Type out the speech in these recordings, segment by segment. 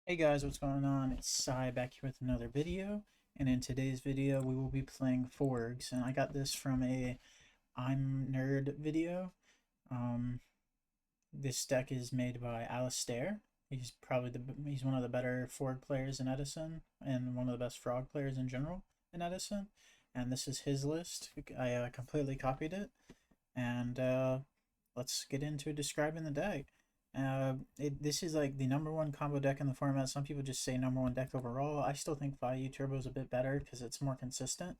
Hey guys, what's going on? It's Sai back here with another video, and in today's video we will be playing Forgs, and I got this from a I'm Nerd video. Um, this deck is made by Alistair. He's one of the better Forg players in Edison, and one of the best Frog players in general in Edison. And this is his list. I completely copied it, and let's get into describing the deck. This is like the number one combo deck in the format. Some people just say number one deck overall. I still think Vayu Turbo is a bit better because it's more consistent.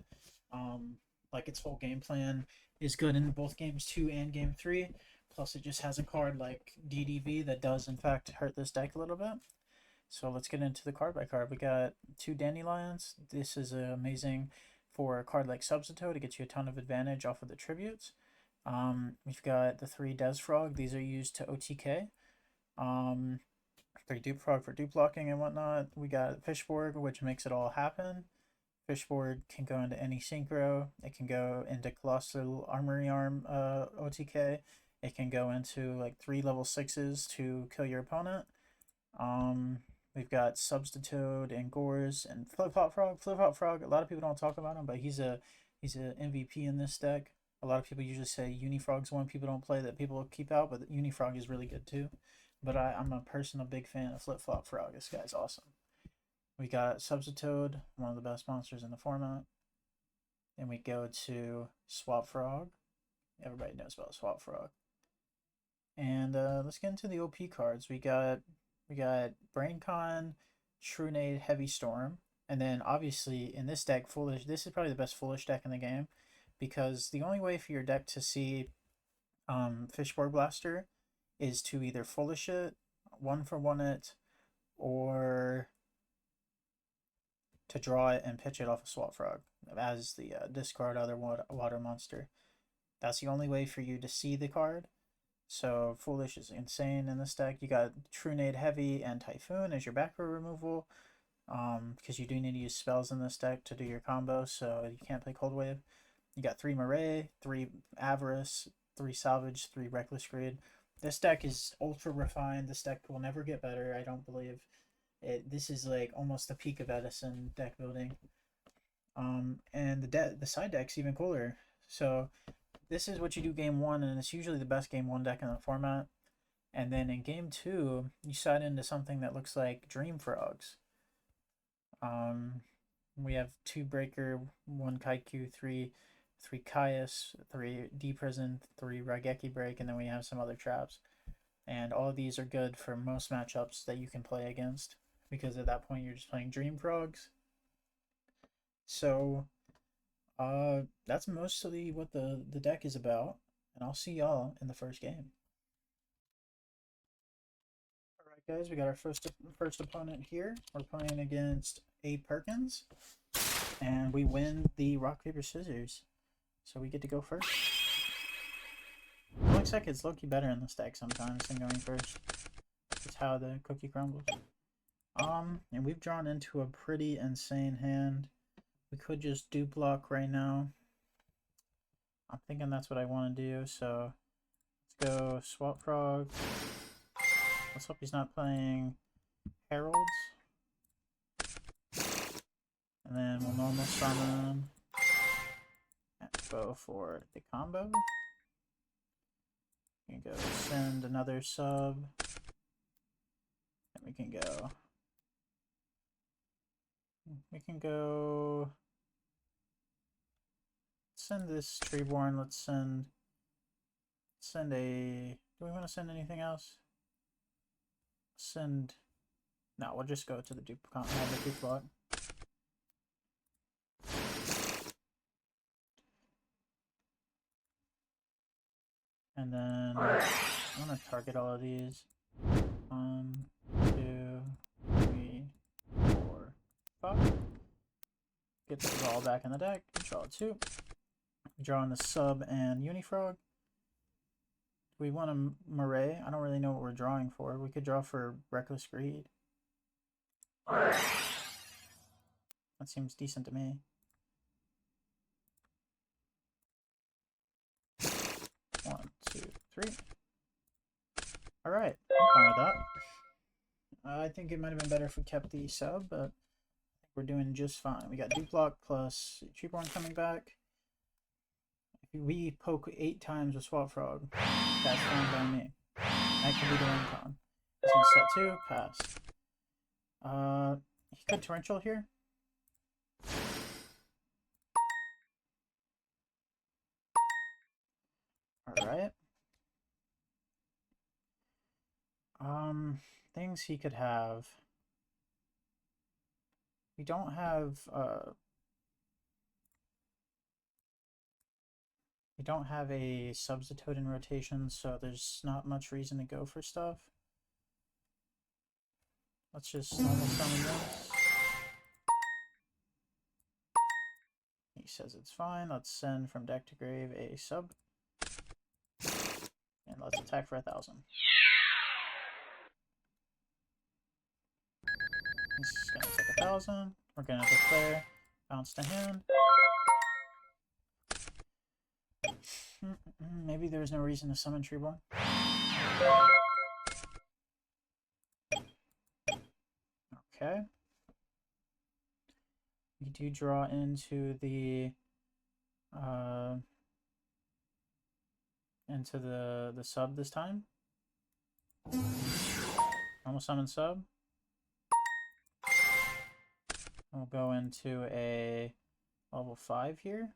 Um, like its whole game plan is good in both games 2 and game 3. Plus, it just has a card like DDV that does in fact hurt this deck a little bit. So let's get into the card by card. We got 2 Dandelions. This is amazing for a card like Substitute to get you a ton of advantage off of the tributes. We've got the 3 Desfrog. These are used to OTK. 3 Dupe Frog for dupe blocking and whatnot. We got Fishborg, which makes it all happen. Fishborg can go into any synchro. It can go into Colossal Armory Arm OTK. It can go into like 3 level 6s to kill your opponent. We've got Substitute and Gores and Flip Flop Frog. Flip Flop Frog, a lot of people don't talk about him, but he's a MVP in this deck. A lot of people usually say Unifrog's one people don't play that people keep out, but Unifrog is really good too. But I'm a personal big fan of Flip Flop Frog. This guy's awesome. We got Substitute, one of the best monsters in the format. Then we go to Swap Frog. Everybody knows about Swap Frog. And let's get into the OP cards. We got BrainCon, Shrunade, Heavy Storm, and then obviously in this deck, Foolish. This is probably the best Foolish deck in the game, because the only way for your deck to see Fishborg Blaster is to either Foolish it, 1-for-1 it, or to draw it and pitch it off a Swap Frog as the discard other water monster. That's the only way for you to see the card. So Foolish is insane in this deck. You got Trunade Heavy and Typhoon as your back row removal, because you do need to use spells in this deck to do your combo, so you can't play Cold Wave. You got 3 Murray, 3 Avarice, 3 Salvage, 3 Reckless Greed. This deck is ultra refined. This deck will never get better, I don't believe. This is like almost the peak of Edison deck building. And the side deck's even cooler. So this is what you do game 1, and it's usually the best game 1 deck in the format. And then in game 2, you side into something that looks like Dream Frogs. We have 2 Breaker, 1 Kaiku, 3 Caius, 3 D Prison, 3 Raigeki Break, and then we have some other traps. And all of these are good for most matchups that you can play against, because at that point you're just playing Dream Frogs. So that's mostly what the deck is about, and I'll see y'all in the first game. Alright guys, we got our first opponent here. We're playing against A. Perkins, and we win the rock, paper, scissors. So we get to go first. It looks like it's low-key better in this deck sometimes than going first. It's how the cookie crumbles. And we've drawn into a pretty insane hand. We could just dupe block right now. I'm thinking that's what I want to do, so let's go Swap Frog. Let's hope he's not playing Heralds. And then we'll normal summon. Go for the combo. We can go send another sub. And we can go send this Treeborn. Let's send a, do we want to send anything else? No, we'll just go to the dupe block. And then I'm gonna target all of these. 1, 2, 3, 4, 5. Get this all back in the deck. Draw 2. Drawing the sub and Unifrog. We want a Murray. I don't really know what we're drawing for. We could draw for Reckless Greed. That seems decent to me. 1, 2, 3. Alright, I'm fine with I think it might have been better if we kept the sub, but I think we're doing just fine. We got Duplock plus Treeborn coming back. If we poke 8 times with Swap Frog, that's fine by me. That could be the win con. He's gonna set 2, pass. He could torrential here. Alright. Things he could have. We don't have, we don't have a substitute in rotation, so there's not much reason to go for stuff. Let's just normal summon this. He says it's fine. Let's send from deck to grave a sub. And let's attack for 1,000. He's gonna take 1,000. We're gonna declare. Bounce to hand. Maybe there's no reason to summon Treeborn. Okay. We do draw into the sub this time. Normal summon sub. We'll go into a level 5 here.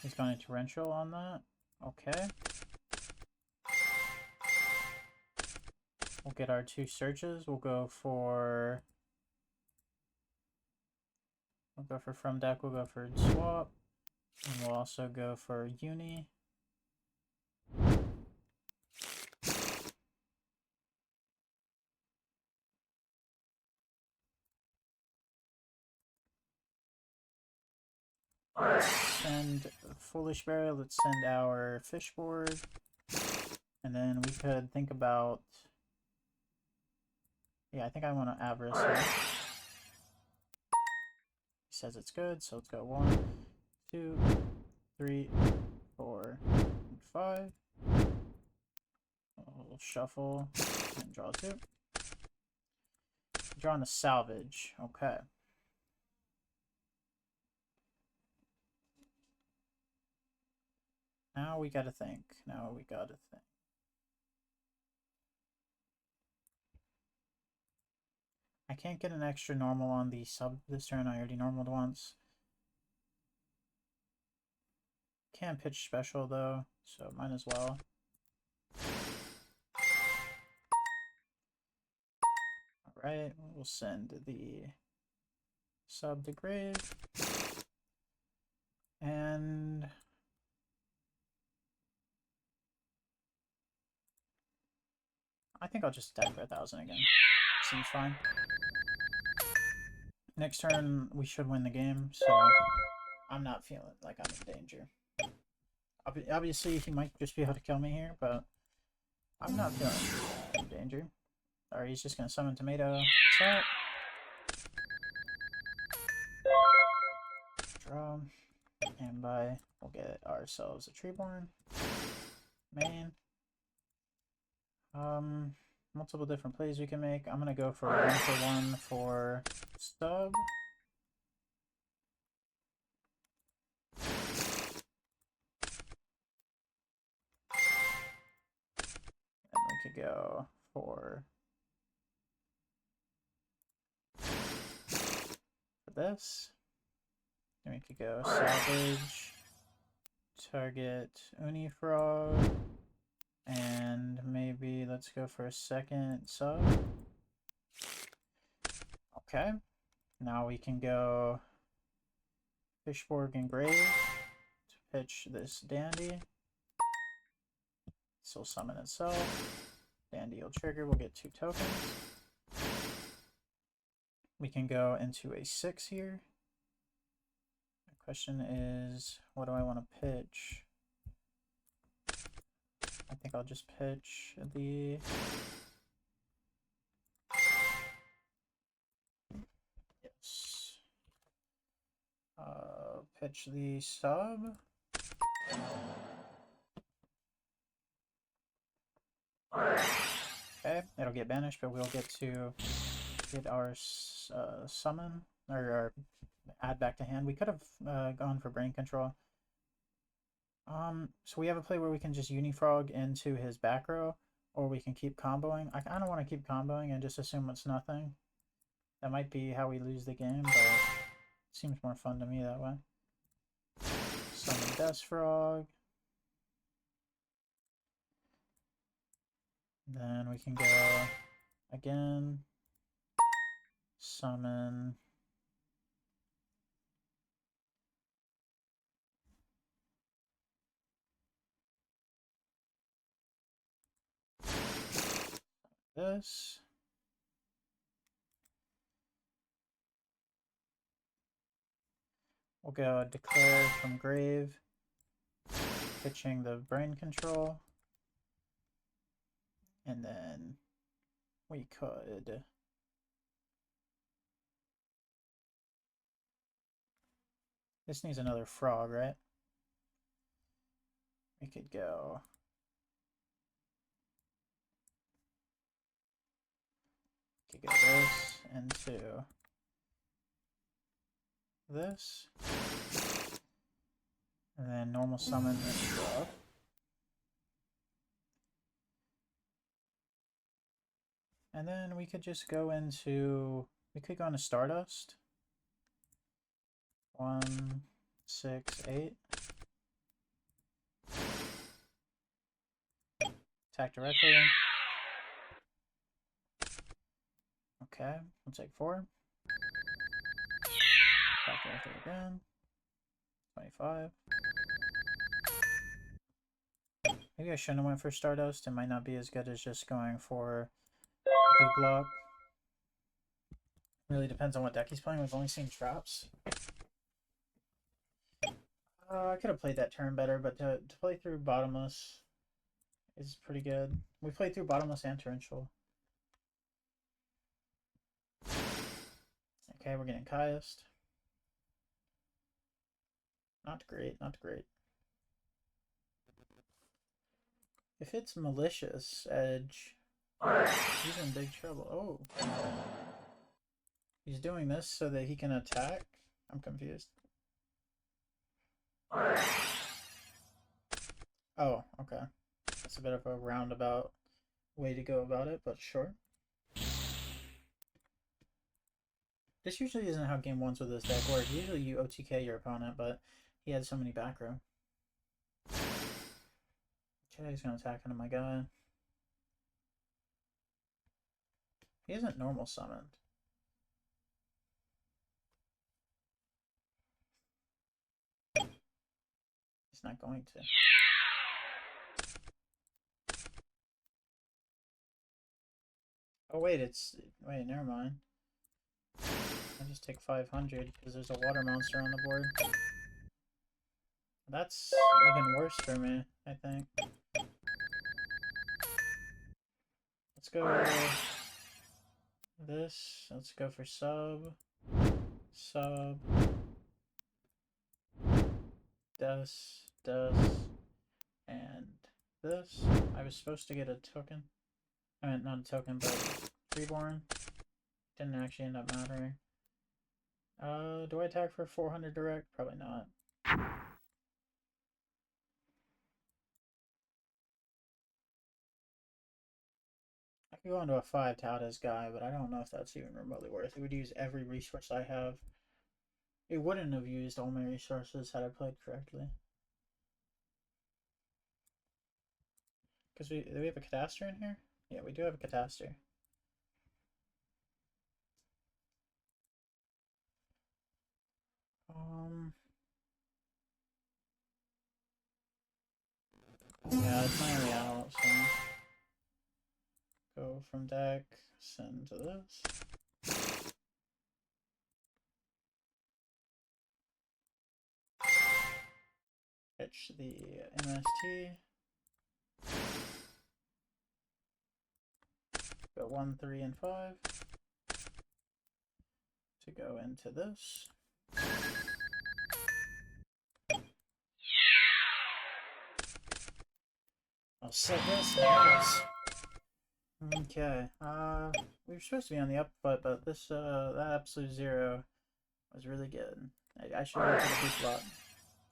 He's going to torrential on that. Okay. We'll get our 2 searches. We'll go for from deck. We'll go for swap, and we'll also go for uni. Let's send Foolish Burial. Let's send our Fishboard, and then we could think about. Yeah, I think I want to Avarice here. He says it's good, so let's go 1, 2, 3, 4, and 5. We'll shuffle and draw 2. Drawing the salvage. Okay. Now we gotta think. I can't get an extra normal on the sub this turn. I already normaled once. Can't pitch special though, so might as well. Alright, we'll send the sub to grave. And I think I'll just attack for 1,000 again. Seems fine. Next turn, we should win the game, so I'm not feeling like I'm in danger. Obviously, he might just be able to kill me here, but I'm not feeling in danger. Alright, he's just going to summon Tomato. What's that? Draw. And we'll get ourselves a Treeborn. Main. Multiple different plays we can make. I'm gonna go for 1 for stub. And we could go for this. And we could go salvage, target Unifrog. And maybe let's go for a second sub. Okay. Now we can go Fishborg and Grave to pitch this Dandy. This will summon itself. Dandy will trigger. We'll get 2 tokens. We can go into a 6 here. The question is, what do I want to pitch? I think I'll just pitch the pitch the sub. Okay, it'll get banished, but we'll get to get our summon, or our add back to hand. We could have gone for brain control. So we have a play where we can just unifrog into his back row, or we can keep comboing. I kind of want to keep comboing and just assume it's nothing. That might be how we lose the game, but it seems more fun to me that way. Summon Death Frog. Then we can go again. Summon. This. We'll go Declare from Grave. Pitching the brain control. And then we could this needs another frog, right? We could go this into this. And then normal summon this frog. And then we could just go into, we could go into Stardust. 1, 6, 8. Attack directly. Okay, we'll take 4. Attack directly again. 25. Maybe I shouldn't have went for Stardust. It might not be as good as just going for blue block. Really depends on what deck he's playing. We've only seen traps. I could have played that turn better, but to play through Bottomless is pretty good. We played through Bottomless and Torrential. Okay, we're getting Caiused. Not great, not great. If it's Malicious Edge, he's in big trouble. Oh. He's doing this so that he can attack? I'm confused. Oh, okay. That's a bit of a roundabout way to go about it, but sure. This usually isn't how game ones with this deck work. Usually you OTK your opponent, but he had so many back row. Okay, he's gonna attack into my guy. He isn't normal summoned. He's not going to. Oh wait, wait, never mind. I just take 500 because there's a water monster on the board. That's even worse for me, I think. Let's go this. Let's go for sub, and this. I was supposed to get a token. I mean, not a token, but Reborn. Didn't actually end up mattering. Do I attack for 400 direct? Probably not. I could go into a 5 to out his guy, but I don't know if that's even remotely worth it. It would use every resource I have. It wouldn't have used all my resources had I played correctly. Because do we have a Cataster in here? Yeah, we do have a Cataster. Yeah, it's my way out, so go from deck, send to this. Pitch the MST. Go 1, 3, and 5 to go into this. I'll set this and this. Okay, we were supposed to be on the up foot, but this, that absolute zero was really good. I should have went to the B flop.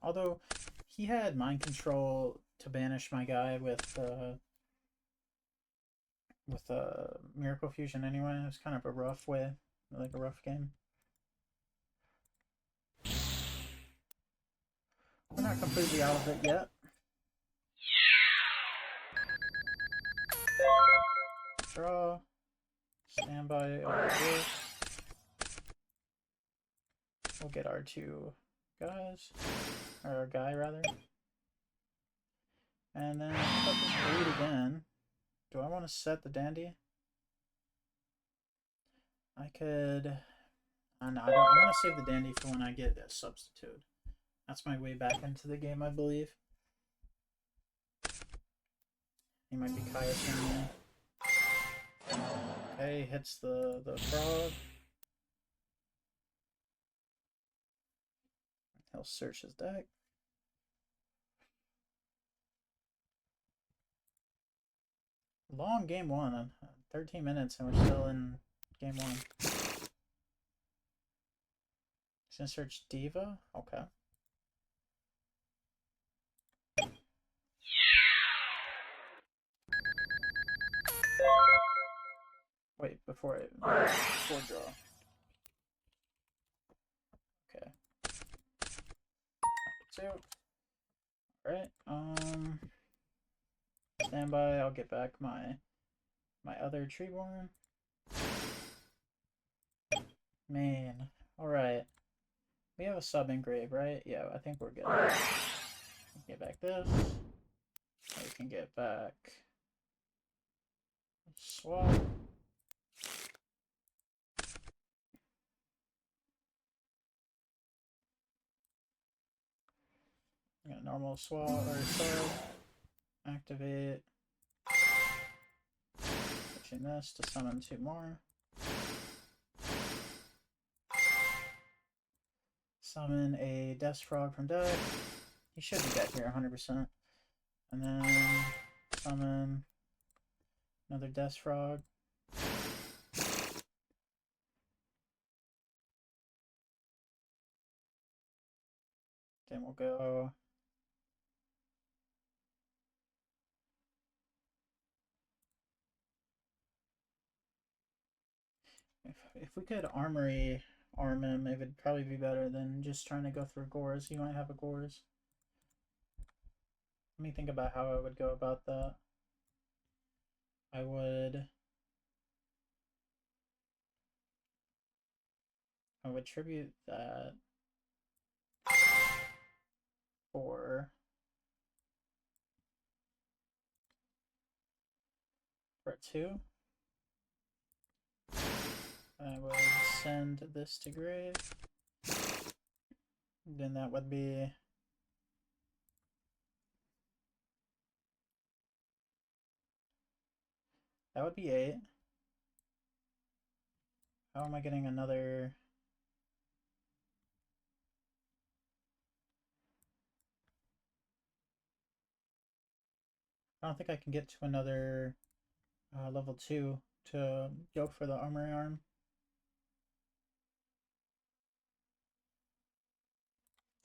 Although, he had mind control to banish my guy with Miracle Fusion anyway. It was kind of a rough way, like a rough game. We're not completely out of it yet. Draw. Standby over this. We'll get our two guys. Or our guy, rather. And then put this bleed again. Do I want to set the dandy? I could... no, I don't. I want to save the dandy for when I get a substitute. That's my way back into the game, I believe. He might be kayaking me. Okay, hits the frog. He'll search his deck. Long game one. 13 minutes and we're still in game one. He's gonna search Diva? Okay. Wait, before draw. Okay. Two. Alright, standby, I'll get back my other Treeborn. Man, alright. We have a sub engrave, right? Yeah, I think we're good. Get back this. We can get back swap. Got a normal swap or sub. Activate. Switching this to summon two more. Summon a Death Frog from deck. He should be dead here 100%. And then summon another Death Frog. Then we'll go if we could armory arm him, it would probably be better than just trying to go through Gores. He might have a Gores. Let me think about how I would go about that. I would tribute that for a 2. I would send this to grave. Then that would be that would be 8. How am I getting another? I don't think I can get to another level 2 to go for the armory arm.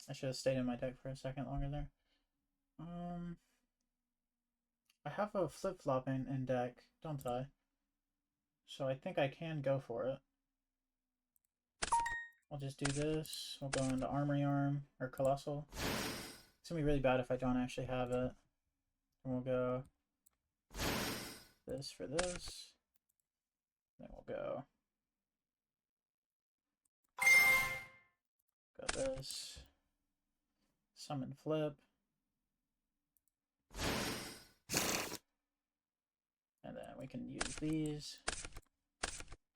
I should have stayed in my deck for a second longer there. I have a flip-flop in deck, don't I? So I think I can go for it. I'll just do this. We'll go into armory arm or colossal. It's gonna be really bad if I don't actually have it. And we'll go this for this. Then we'll go this. Summon flip. And then we can use these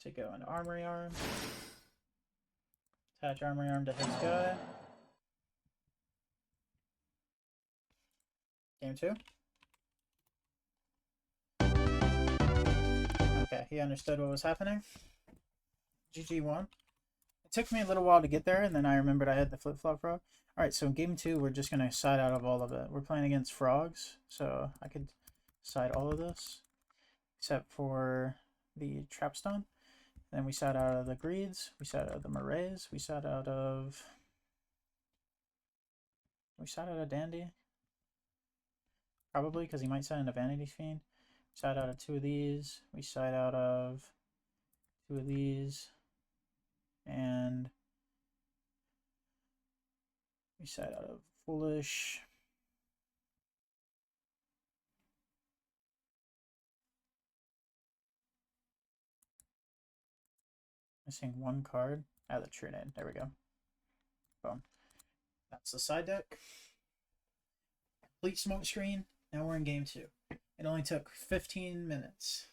to go into armory arm. Attach armory arm to his guy. Game 2. Okay, he understood what was happening. GG1. It took me a little while to get there, and then I remembered I had the flip-flop frog. Alright, so in game 2, we're just going to side out of all of it. We're playing against frogs, so I could side all of this. except for the Trapstone. Then we sat out of the Greeds, we sat out of the Marays, we sat out of Dandy. Probably because he might sat into Vanity Fiend. We sat out of 2 of these, we sat out of 2 of these, and we sat out of Foolish. Missing 1 card. Ah, the True Name. There we go. Boom. That's the side deck. Complete smoke screen. Now we're in game 2. It only took 15 minutes.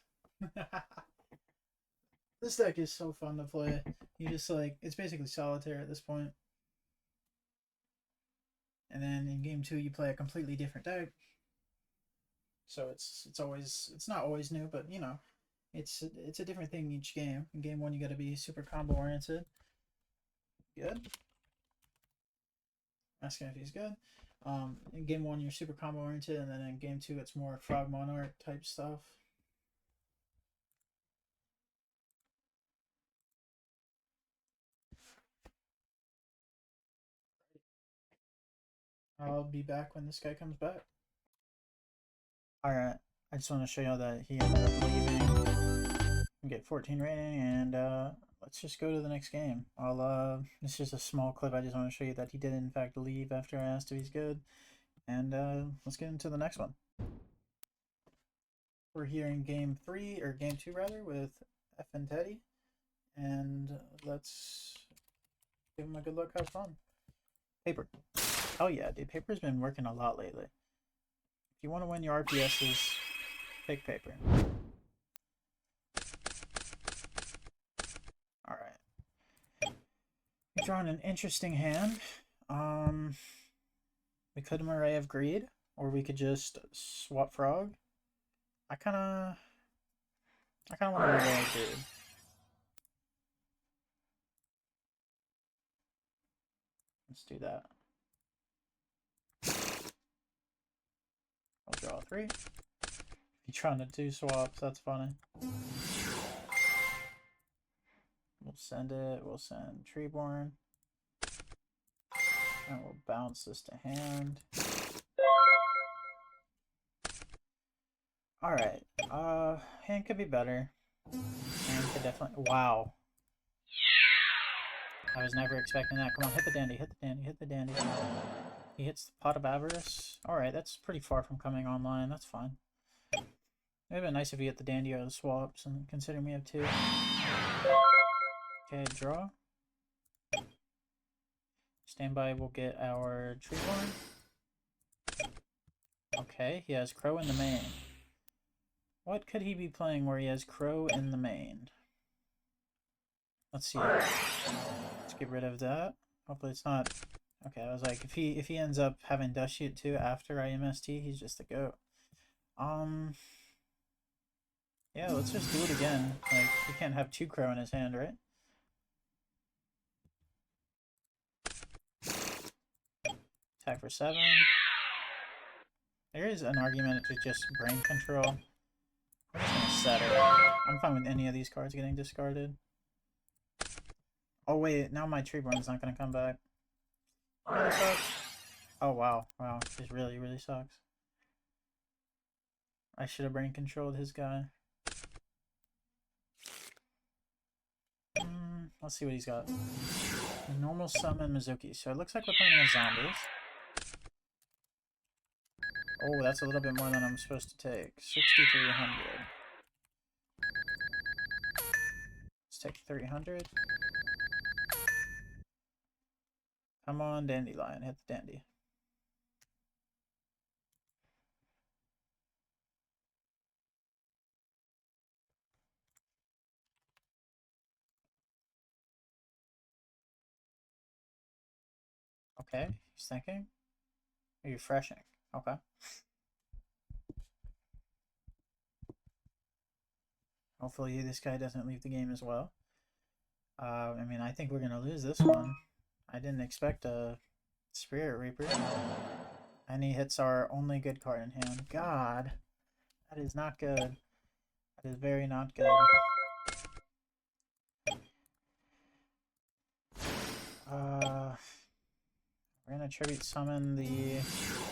This deck is so fun to play. You just like, it's basically solitaire at this point. And then in game 2 you play a completely different deck. So it's not always new, but you know, it's a different thing each game. In game 1 you gotta be super combo oriented. Good. Asking if he's good. In game 1 you're super combo oriented, and then in game 2 it's more Frog Monarch type stuff. I'll be back when this guy comes back. Alright, I just want to show you that he ended up leaving. Get 14 rating, and let's just go to the next game. This is just a small clip. I just want to show you that he did in fact leave after I asked if he's good. And let's get into the next one. We're here in game 3, or game 2 rather, with F and Teddy. And let's give him a good look, have fun. Paper. Oh yeah, dude, Paper's been working a lot lately. If you want to win your RPSs, pick Paper. Alright. We've drawn an interesting hand. We could Array of Greed, or we could just swap Frog. I kinda want to Array of Greed. Let's do that. I'll draw 3. If you're trying to do swaps, that's funny. We'll send it. We'll send Treeborn. And we'll bounce this to hand. Alright. Hand could be better. Hand could definitely... Wow. I was never expecting that. Come on, hit the dandy, hit the dandy, hit the dandy. He hits the Pot of Avarice. Alright, that's pretty far from coming online. That's fine. It would have been nice if he hit the dandy or the swaps, and considering we have 2. Okay, draw. Standby, we'll get our Treeborn. Okay, he has Crow in the main. What could he be playing where he has Crow in the main? Let's see. Let's get rid of that. Hopefully it's not... Okay, I was like, if he ends up having Dust Shoot too after IMST, he's just a goat. Yeah, let's just do it again. Like, he can't have 2 Crow in his hand, right? Attack for 7. There is an argument to just Brain Control. I'm just gonna set it. I'm fine with any of these cards getting discarded. Oh wait, now my Treeborn's not gonna come back. Really sucks. Oh wow, wow, this really, really sucks. I should have Brain Controlled his guy. Let's see what he's got. Normal Summon Mizuki. So it looks like we're playing with zombies. Oh, that's a little bit more than I'm supposed to take. 6,300. Let's take 300. Come on, Dandelion. Hit the dandy. Okay, he's thinking. Are you refreshing? Okay. Hopefully this guy doesn't leave the game as well. I mean, I think we're going to lose this one. I didn't expect a Spirit Reaper. And he hits our only good card in hand. God, that is not good. That is very not good. We're gonna tribute summon the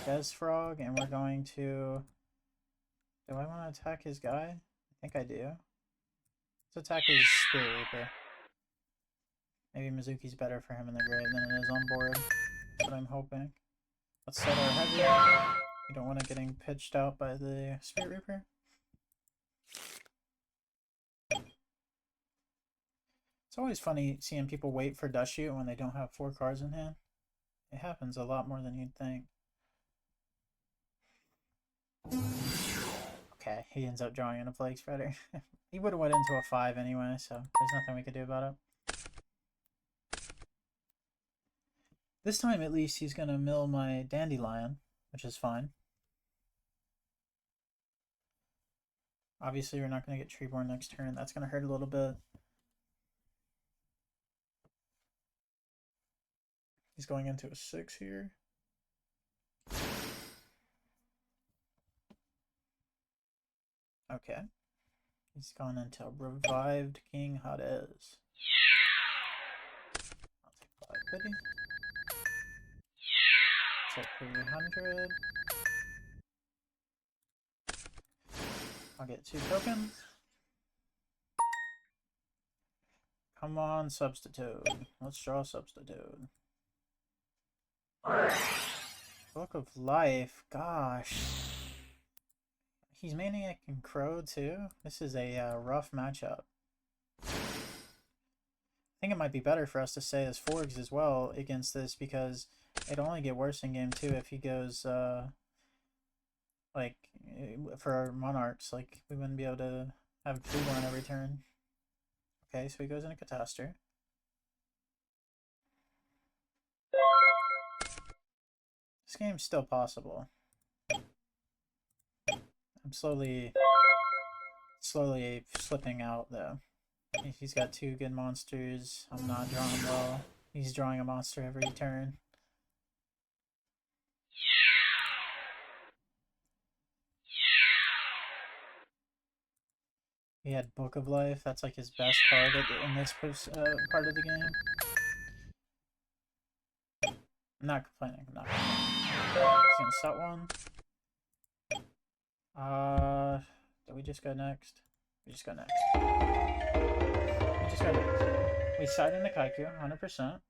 Des Frog, and we're going to... Do I want to attack his guy? I think I do. Let's attack his Spirit Reaper. Maybe Mizuki's better for him in the grave than it is on board. That's what I'm hoping. Let's set our heavy. We don't want it getting pitched out by the Spirit Reaper. It's always funny seeing people wait for Dust Shoot when they don't have 4 cards in hand. It happens a lot more than you'd think. Okay, he ends up drawing in a Plague Spreader. He would have went into a 5 anyway, so there's nothing we could do about it. This time, at least, he's going to mill my Dandelion, which is fine. Obviously, we're not going to get Treeborn next turn. That's going to hurt a little bit. He's going into a 6 here. Okay. He's gone into Revived King Hades. I'll take 5 pity. Set 300. I'll get 2 tokens. Come on, Substitute. Let's draw Substitute. Book of Life. Gosh. He's Maniac and Crow too. This is a rough matchup. I think it might be better for us to say as Forgs as well against this, because it'll only get worse in game 2 if he goes like for our Monarchs. Like, we wouldn't be able to have Treeborn every turn. Okay, so he goes into Catastrophe. This game's still possible. I'm slowly slipping out though. He's got 2 good monsters. I'm not drawing well. He's drawing a monster every turn. He had Book of Life. That's like his best card in this part of the game. I'm not complaining. I'm not complaining. He's gonna set one. Did we just go next? We just go next. We just go next. We side into Kaiku, 100%.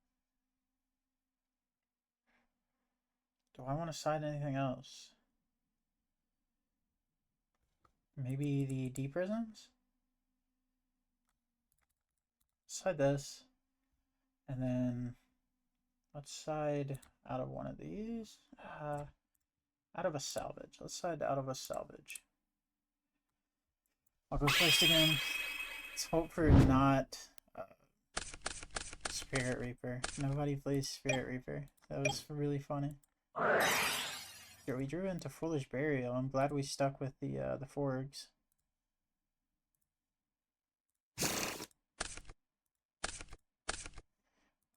Do I want to side anything else? Maybe the Deep Prisons? Side this. And then let's side out of one of these. Out of a salvage. Let's side out of a salvage. I'll go first again. Let's hope for not Spirit Reaper. Nobody plays Spirit Reaper. That was really funny. Here, we drew into Foolish Burial. I'm glad we stuck with the Forgs.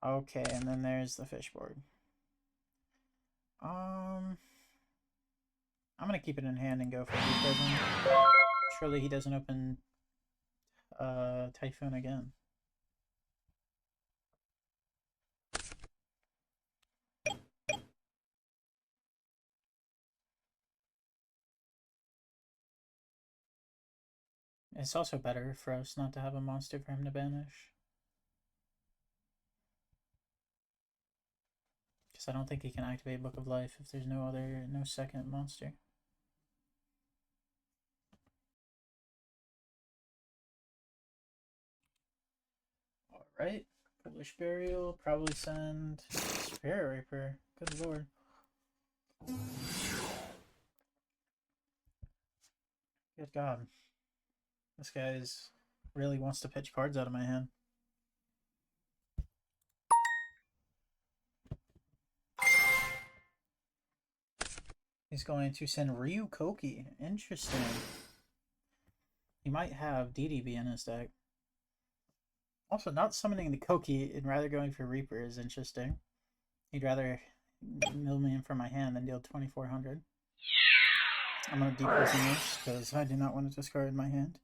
Okay, and then there's the Fishboard. I'm gonna keep it in hand and go for Deep Prison. Surely he doesn't open Typhoon again. It's also better for us not to have a monster for him to banish. Because I don't think he can activate Book of Life if there's no second monster. Alright, Foolish Burial, probably send Spirit Reaper. Good lord. Good god. This guy's really wants to pitch cards out of my hand. He's going to send Ryu Koki. Interesting. He might have DDB in his deck. Also, not summoning the Koki and rather going for Reaper is interesting. He'd rather mill me in from my hand than deal 2,400. I'm going to deep prison this because I do not want to discard my hand.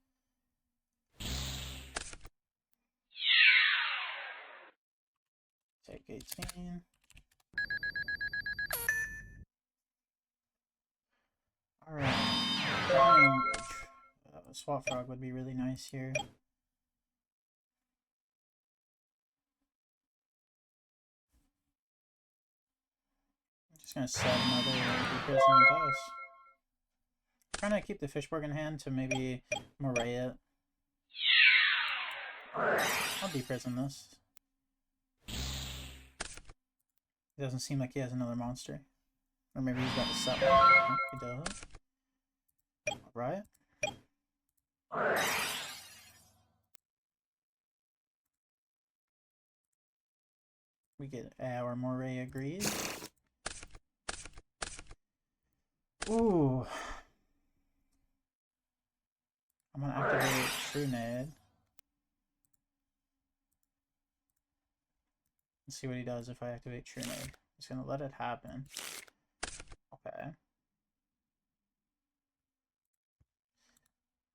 Make 18. Alright. Swap Frog would be really nice here. I'm just gonna set another Deepers in the boss. Trying to keep the Fishborg in hand to maybe moray it. I'll deprison this. It doesn't seem like he has another monster. Or maybe he's got a set one. Oh, he does. Alright. We get our moray agreed. Ooh. I'm gonna activate True Nade. Let's see what he does if I activate True Nade. He's gonna let it happen. Okay.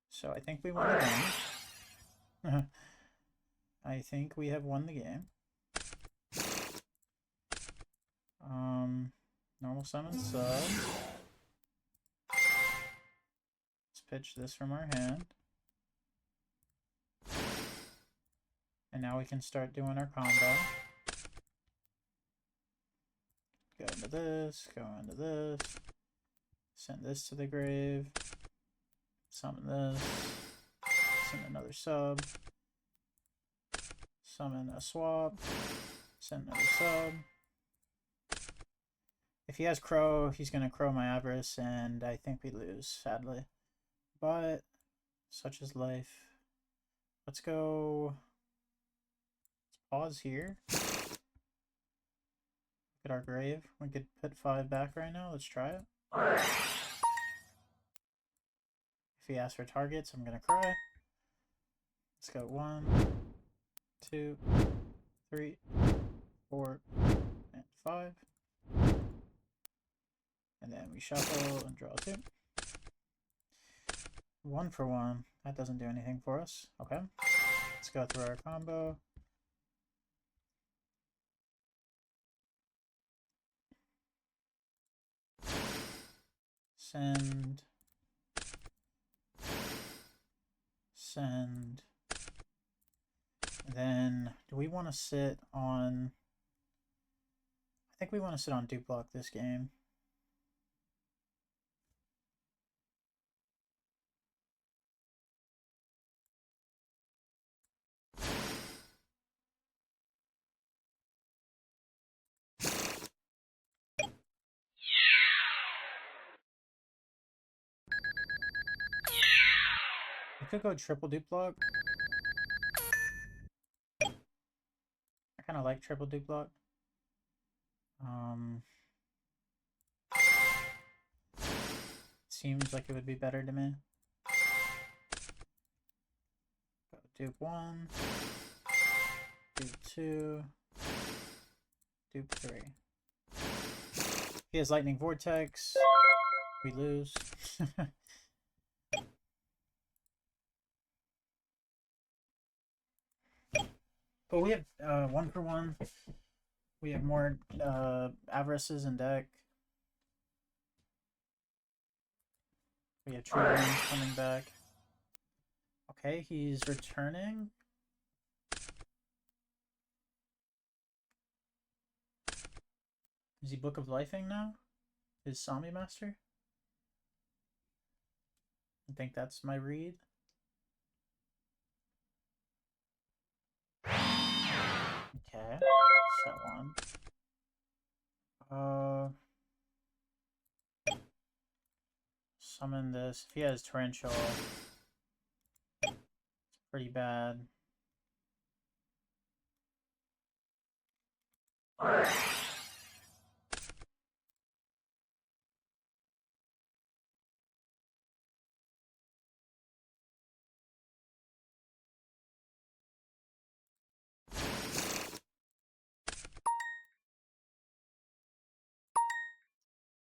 So I think we won the game. I think we have won the game. Normal summon sub. Let's pitch this from our hand. And now we can start doing our combo. Go into this, go into this. Send this to the grave. Summon this. Send another sub. Summon a swap. Send another sub. If he has Crow, he's going to Crow my Avarice, and I think we lose, sadly. But, such is life. Let's go... Let's pause here. Look at our grave. We could put 5 back right now. Let's try it. If he asks for targets, I'm going to cry. Let's go 1, 2, 3, 4, and 5. And then we shuffle and draw 2. 1 for 1. That doesn't do anything for us. Okay. Let's go through our combo. Send. Send. And then, do we want to sit on... I think we want to sit on Duke Block this game. We could go triple Duke Block. I kind of like triple Duke Block. Seems like it would be better to me. Go Duke 1, Duke 2, Duke 3. If he has Lightning Vortex, we lose. But we have 1 for 1. We have more Avarices in deck. We have True Winds coming back. Okay, he's returning. Is he Book of Lifing now? His Zombie Master? I think that's my read. Okay, set 1. Summon this. If he has Torrential, it's pretty bad.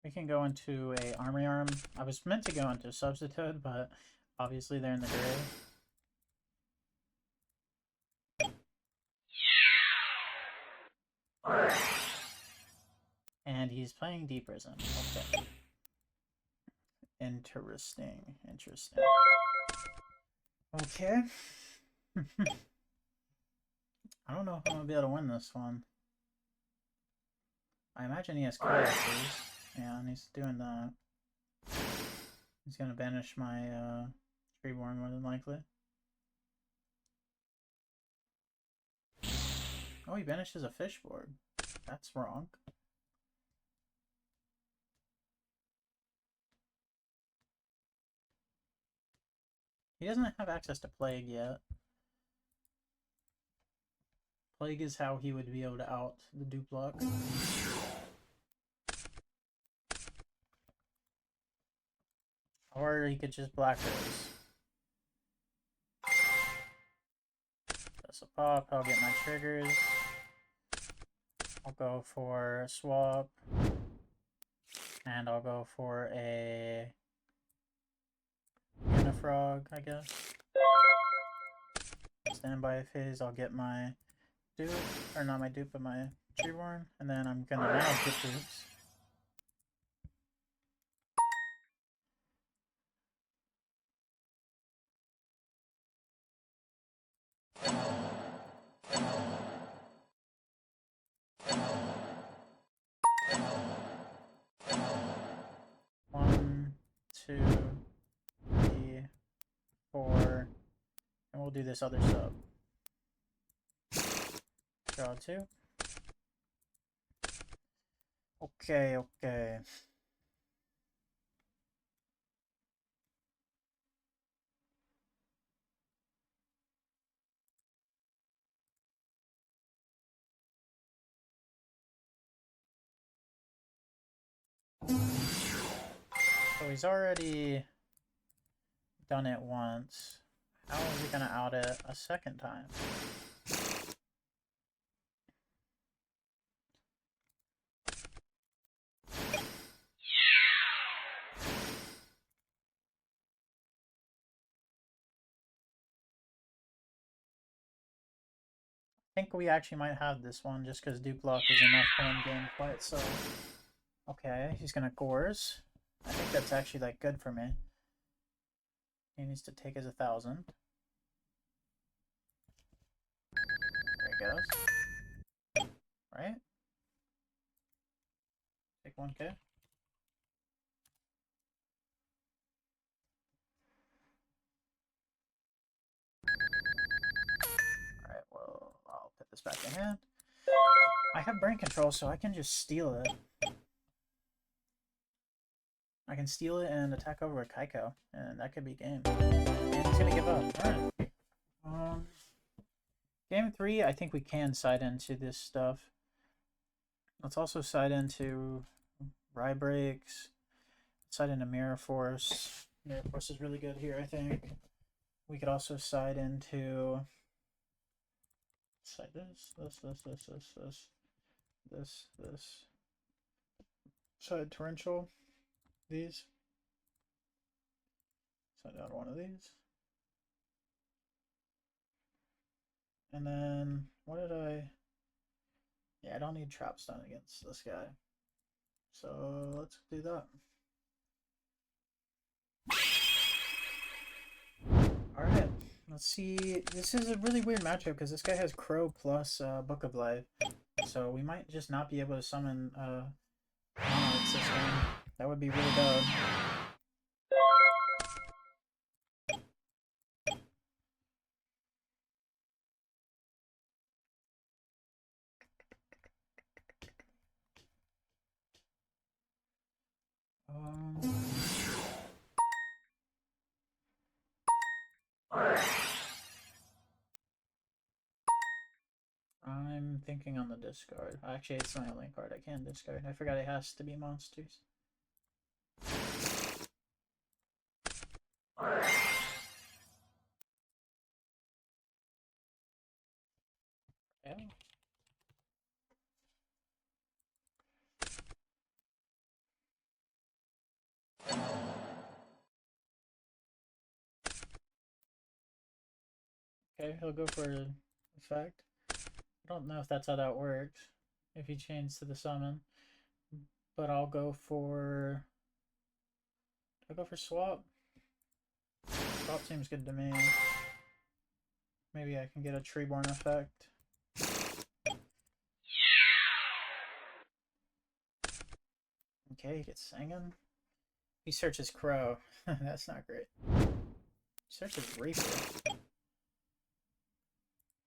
We can go into a Armory Arm. I was meant to go into Substitute, but obviously they're in the grave. And he's playing Deep Prison. Okay. Interesting. Interesting. Okay. I don't know if I'm gonna be able to win this one. I imagine he has characters. Yeah, and he's doing that. He's gonna banish my Treeborn more than likely. Oh, he banishes a Fishborg. That's wrong. He doesn't have access to Plague yet. Plague is how he would be able to out the Duplock. Or he could just Black Rose. That's a pop. I'll get my triggers. I'll go for a swap. And I'll go for a Unifrog, I guess. Standby phase, I'll get my dupe, or not my dupe, but my Treeborn, and then I'm gonna now get dupes. One, two, three, four, and we'll do this other sub. Draw two. Okay, okay. So he's already done it once. How is he gonna out it a second time? I think we actually might have this one just because Duplock is enough to win game by itself. Okay, he's gonna Gores. I think that's actually like good for me. He needs to take his 1,000. There he goes. Right? Take 1k. Alright, well, I'll put this back in hand. I have brain control, so I can just steal it. I can steal it and attack over a Kaiko, and that could be game. And he's gonna give up. Alright. Game 3, I think we can side into this stuff. Let's also side into Rye Breaks. Side into Mirror Force. Mirror Force is really good here, I think. We could also side into this. Side Torrential. These. Side down one of these. And then, what did I... Yeah, I don't need Trap Stun against this guy. So, let's do that. Alright, let's see. This is a really weird matchup because this guy has Crow plus Book of Life. So, we might just not be able to summon monoliths this game. That would be really bad. I'm thinking on the discard. Actually, it's my only card I can discard. I forgot it has to be monsters. Okay. Okay, he'll go for effect. I don't know if that's how that works. If he chains to the summon. but I'll go for swap. Swap seems good to me. Maybe I can get a Treeborn effect. Okay, he gets singing. He searches Crow. That's not great. He searches Reaper.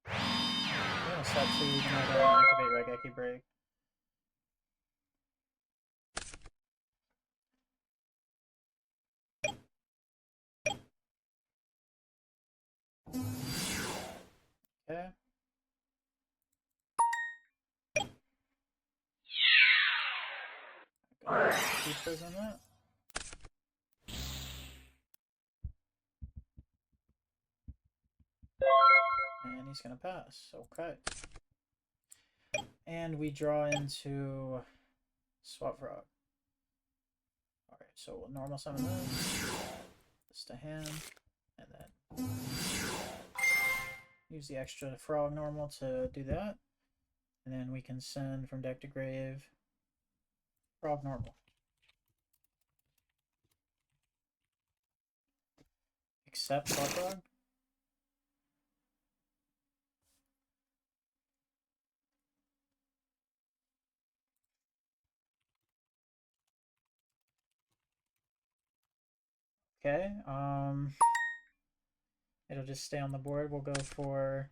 I'm gonna set 2 even though I don't activate Regeki Break. Okay. Keep those in that. And he's gonna pass. Okay. And we draw into Swap Frog. Alright, so we'll normal summon this to hand, and then use the extra frog normal to do that. And then we can send from deck to grave frog normal. Except Swap Frog. Okay, it'll just stay on the board. We'll go for...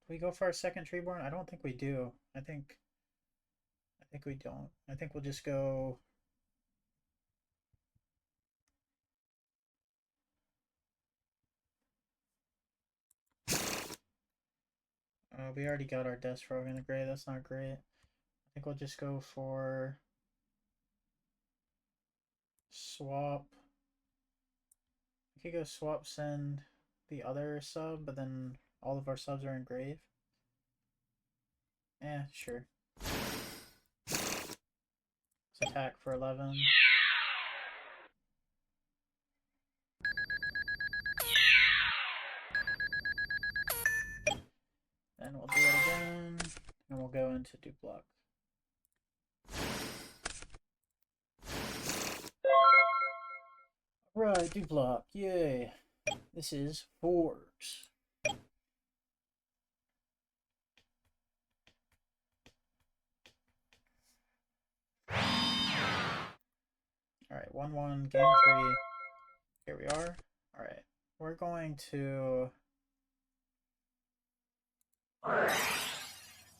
Do we go for our second Treeborn? I don't think we do. I think we don't. I think we'll just go... we already got our Death Frog in the gray. That's not great. I think we'll just go for... Swap. We could go swap, send the other sub, but then all of our subs are in grave. Sure. Let's attack for 11. Then we'll do it again, and we'll go into Duplock. Right, Duplock, yay. This is Forks. Alright, 1-1, game 3. Here we are. Alright, we're going to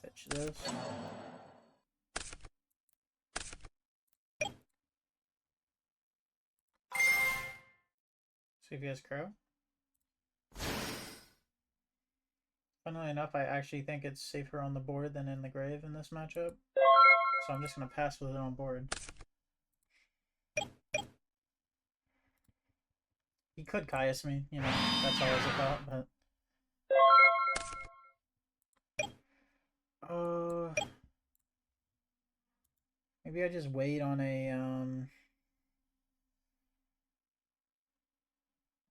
pitch this. See if he has Crow. Funnily enough, I actually think it's safer on the board than in the grave in this matchup. So I'm just going to pass with it on board. He could Caius me, you know, that's always a thought, but... Maybe I just wait on a,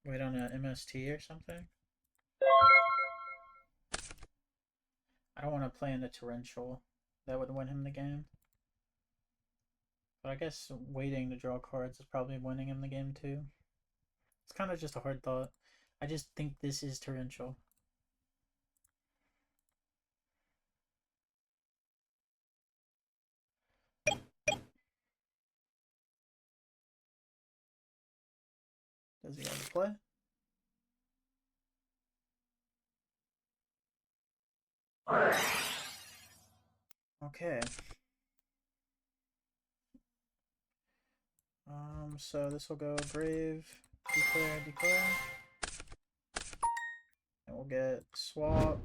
wait on an MST or something? I don't want to play into Torrential. That would win him the game. But I guess waiting to draw cards is probably winning him the game too. It's kind of just a hard thought. I just think this is Torrential. Does he have to play? Okay. So this will go grave, declare. And we'll get swap.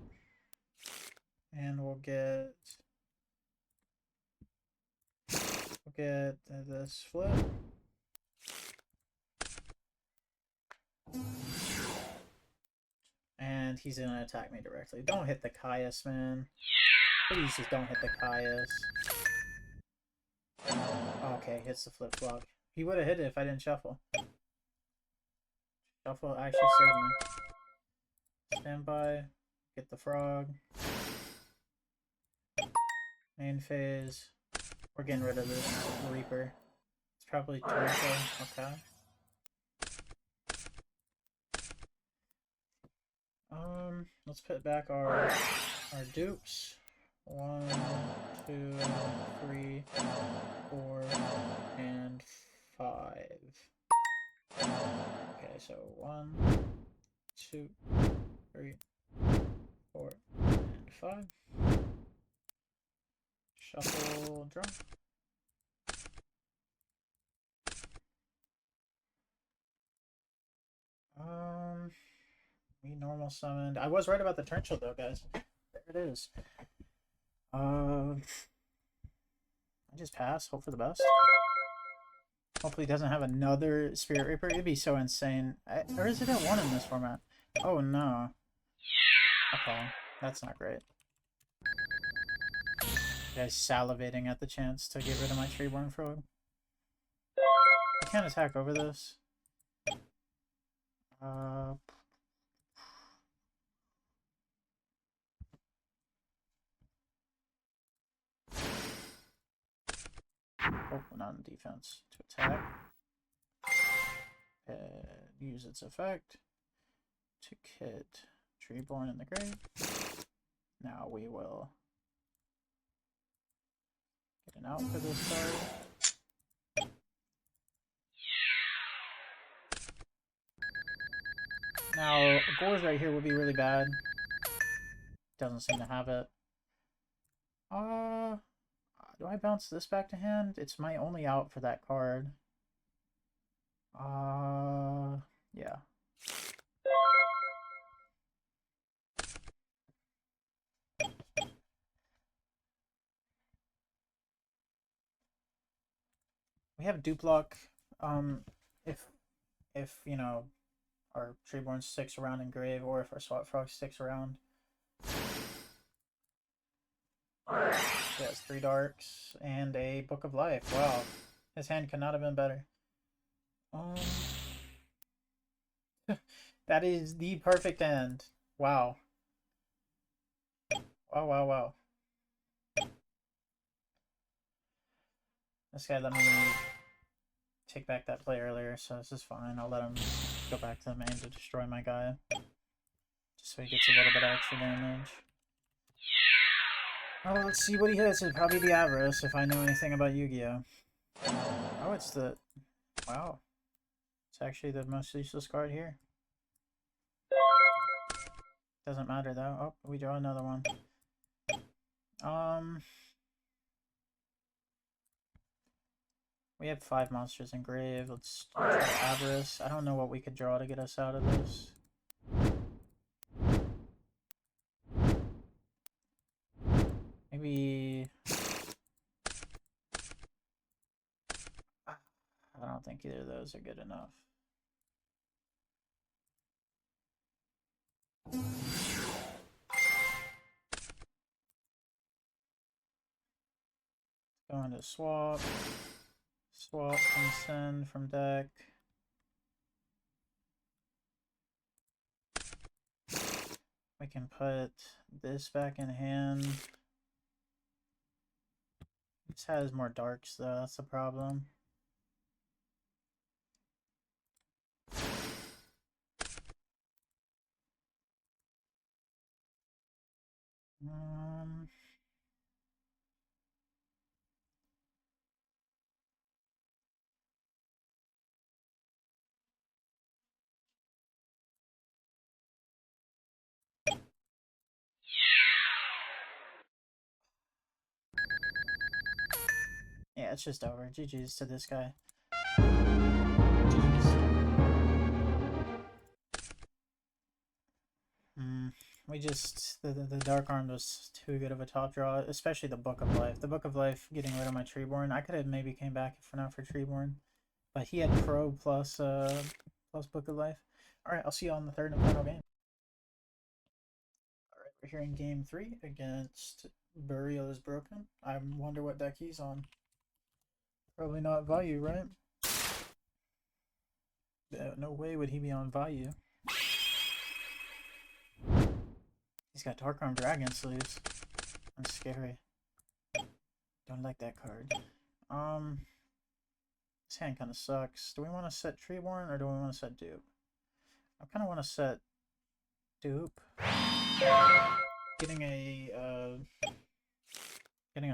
And we'll get this flip. And he's gonna attack me directly. Don't hit the Caius, man. Please just don't hit the Caius. Okay, hits the flip flop. He would have hit it if I didn't shuffle. Shuffle actually saved me. Stand by. Get the frog. Main phase. We're getting rid of this Reaper. It's probably torso. Okay. Let's put back our dupes. 1, 2, 3, 4, and 5. Okay, so 1, 2, 3, 4, and 5. Shuffle, draw. We normal summoned. I was right about the torrential though, guys. There it is. I just pass. Hope for the best. Hopefully he doesn't have another Spirit Reaper. It'd be so insane. Or is it at 1 in this format? Oh no. Okay, that's not great. You guys salivating at the chance to get rid of my Treeborn Frog. I can't attack over this. Oh, not in defense. To attack. Use its effect to kit Treeborn in the grave. Now we will get an out for this card. Now, Gore's right here would be really bad. Doesn't seem to have it. Do I bounce this back to hand? It's my only out for that card. Yeah. We have Duplock. If you know, our Treeborn sticks around in grave, or if our Swap Frog sticks around. Yes, 3 darks and a Book of Life. Wow, his hand could not have been better. That is the perfect end. Wow. Wow. This guy let me take back that play earlier, so this is fine. I'll let him go back to the main to destroy my guy. Just so he gets a little bit of extra damage. Oh, let's see what he hits. It's probably the Avarice, if I know anything about Yu-Gi-Oh! Oh, it's the... Wow. It's actually the most useless card here. Doesn't matter, though. Oh, we draw another one. We have 5 monsters in grave. Let's try Avarice. I don't know what we could draw to get us out of this. Maybe... I don't think either of those are good enough. Going to swap. Swap and send from deck. We can put this back in hand. This has more darks though, that's the problem. Yeah, it's just over. GG's to this guy. GG's. We just... The Dark Arm was too good of a top draw, especially the Book of Life. The Book of Life getting rid of my Treeborn. I could have maybe came back if not for Treeborn. But he had Probe plus Book of Life. Alright, I'll see you on the third and final game. Alright, we're here in game 3 against Burial is Broken. I wonder what deck he's on. Probably not Value, right? No way would he be on Value. He's got Dark Arm Dragon sleeves. That's scary. Don't like that card. This hand kind of sucks. Do we want to set Treeborn or do we want to set Dupe? I kind of want to set Dupe. Getting a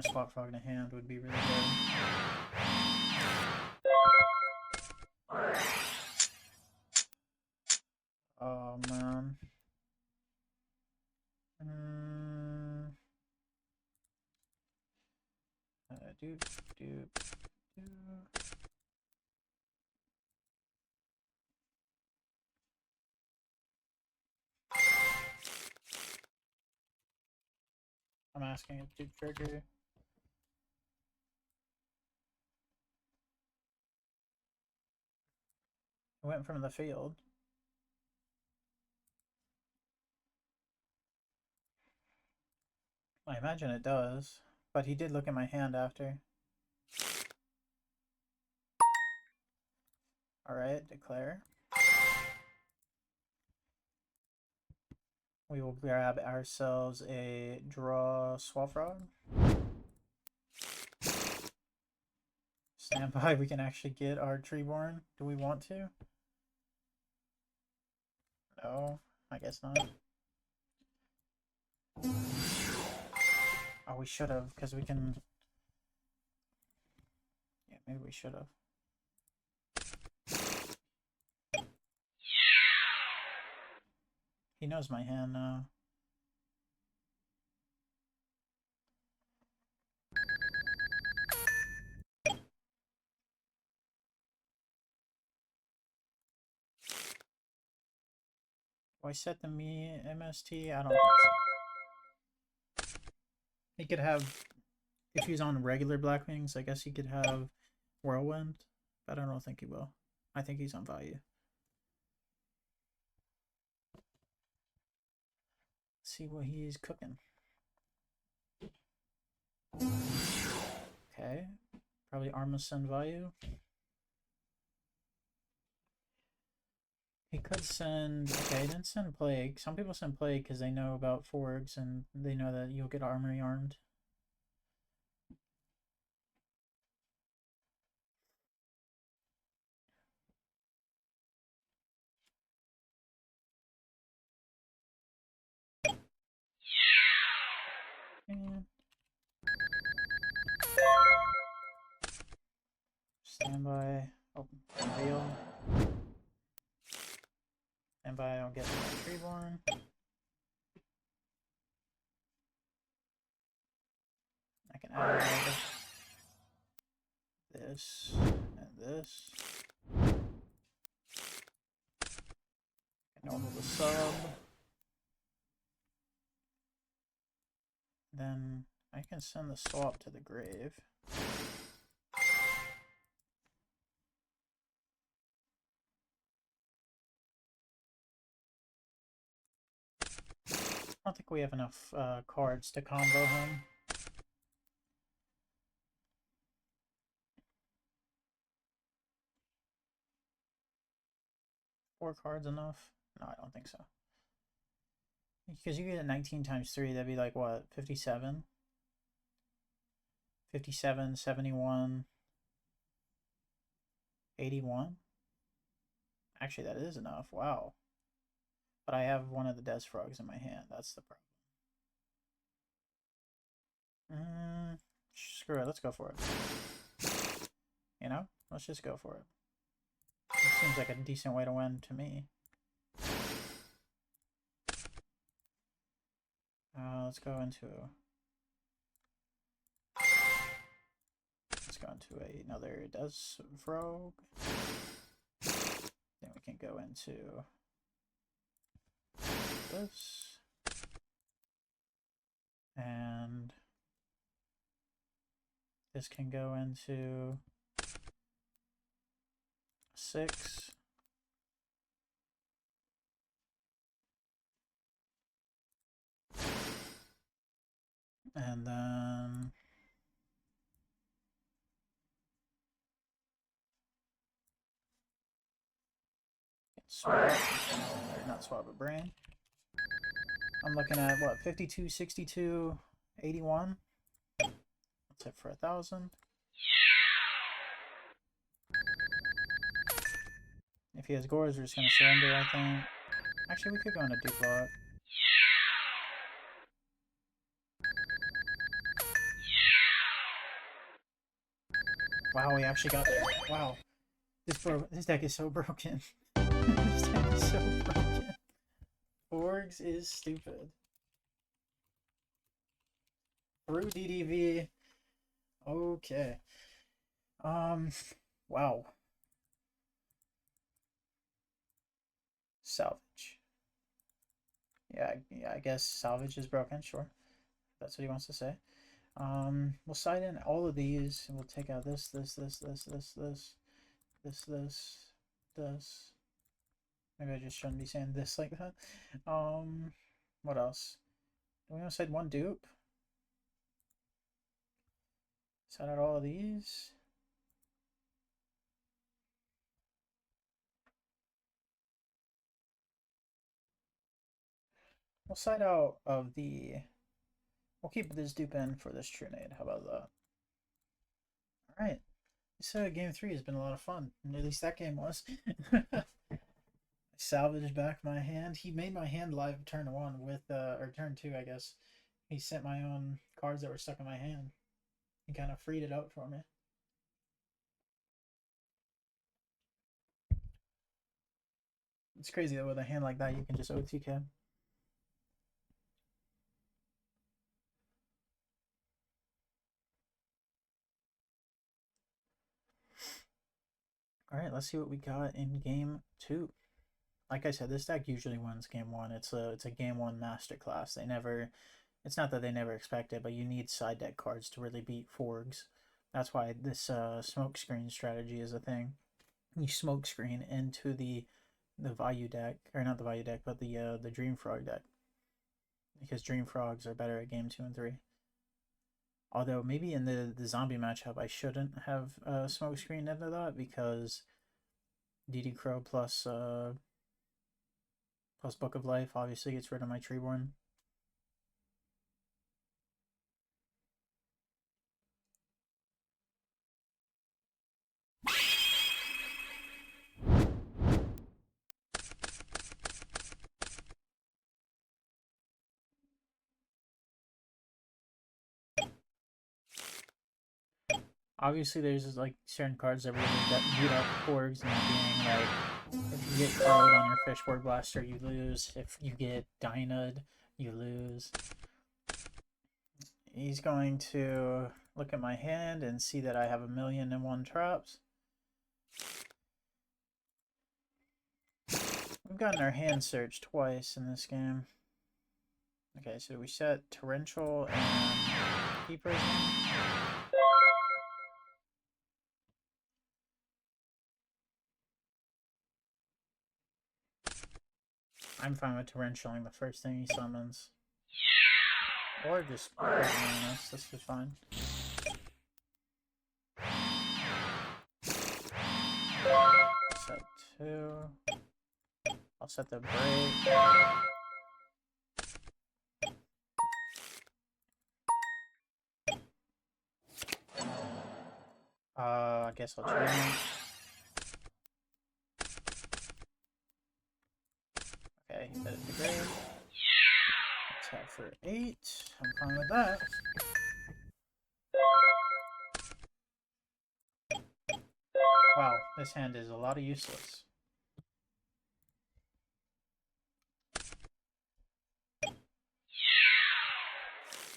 Swap Frog in a hand would be really good. Oh man. Dupe. I'm asking if Dupe trigger. It went from the field. I imagine it does, but he did look at my hand after. Alright, declare. We will grab ourselves a draw Swap Frog. Stand by, we can actually get our Treeborn. Do we want to? No, I guess not. Oh, we should have, because we can... Yeah, maybe we should have. He knows my hand now. Do I set the MST? I don't think so. He could have, if he's on regular Blackwings, I guess he could have Whirlwind, but I don't think he will. I think he's on value. Let's see what he's cooking. Okay, probably Armisen value. He could send, okay, he didn't send Plague. Some people send Plague because they know about Forgs and they know that you'll get Armory armed. And standby, open, reveal. Standby, I'll get my Treeborn. I can add this and this. Normal the sub. Then I can send the swap to the grave. I don't think we have enough cards to combo him. Four cards enough? No, I don't think so. Because you get a 19 times 3, that'd be like what, 57? 57, 71, 81? Actually, that is enough. Wow. But I have one of the Des Frogs in my hand. That's the problem. Screw it. Let's go for it. You know? Let's just go for it. It seems like a decent way to win to me. Let's go into another Des Frog. Then we can go into this. And this can go into 6. And then swap, or not swap, but brain. I'm looking at what, 52, 62, 81. Let's Hit for 1,000. If he has Gores, we're just gonna surrender, I think. Actually, we could go on a Duke block. Wow, we actually got there. Wow. This deck is so broken. This deck is so broken. Borgs is stupid. Through DDV. Okay. Wow. Salvage. Yeah, I guess salvage is broken, sure. That's what he wants to say. We'll side in all of these, and we'll take out this. Maybe I just shouldn't be saying this like that. What else? Do we want to side one dupe? Side out all of these. We'll side out of the... We'll keep this dupe in for this Trunade. How about that? Alright. So game 3 has been a lot of fun. At least that game was. I salvaged back my hand. He made my hand live turn 1 with, or turn 2, I guess. He sent my own cards that were stuck in my hand. He kind of freed it up for me. It's crazy that with a hand like that, you can just OTK. Alright, let's see what we got in game 2. Like I said, this deck usually wins game 1. It's a game 1 masterclass. It's not that they never expect it, but you need side deck cards to really beat Forgs. That's why this smoke screen strategy is a thing. You smoke screen into the Vayu deck, or not the Vayu deck, but the Dream Frog deck, because Dream Frogs are better at game 2 and 3. Although maybe in the zombie matchup I shouldn't have smoke screen into that, because DD Crow plus Book of Life obviously gets rid of my Treeborn. Obviously, there's like certain cards that really beat up Porgs, and being like, if you get Crowed on your Fishboard Blaster, you lose. If you get Dyna'd, you lose. He's going to look at my hand and see that I have 1,000,001 traps. We've gotten our hand searched twice in this game. Okay, so we set Torrential and Keepers. I'm fine with torrentialing the first thing he summons. Or just poisoning us, this is fine. Set 2. I'll set the break. I guess I'll change. Okay, he set it to grave. Tap for 8. I'm fine with that. Wow, this hand is a lot of useless.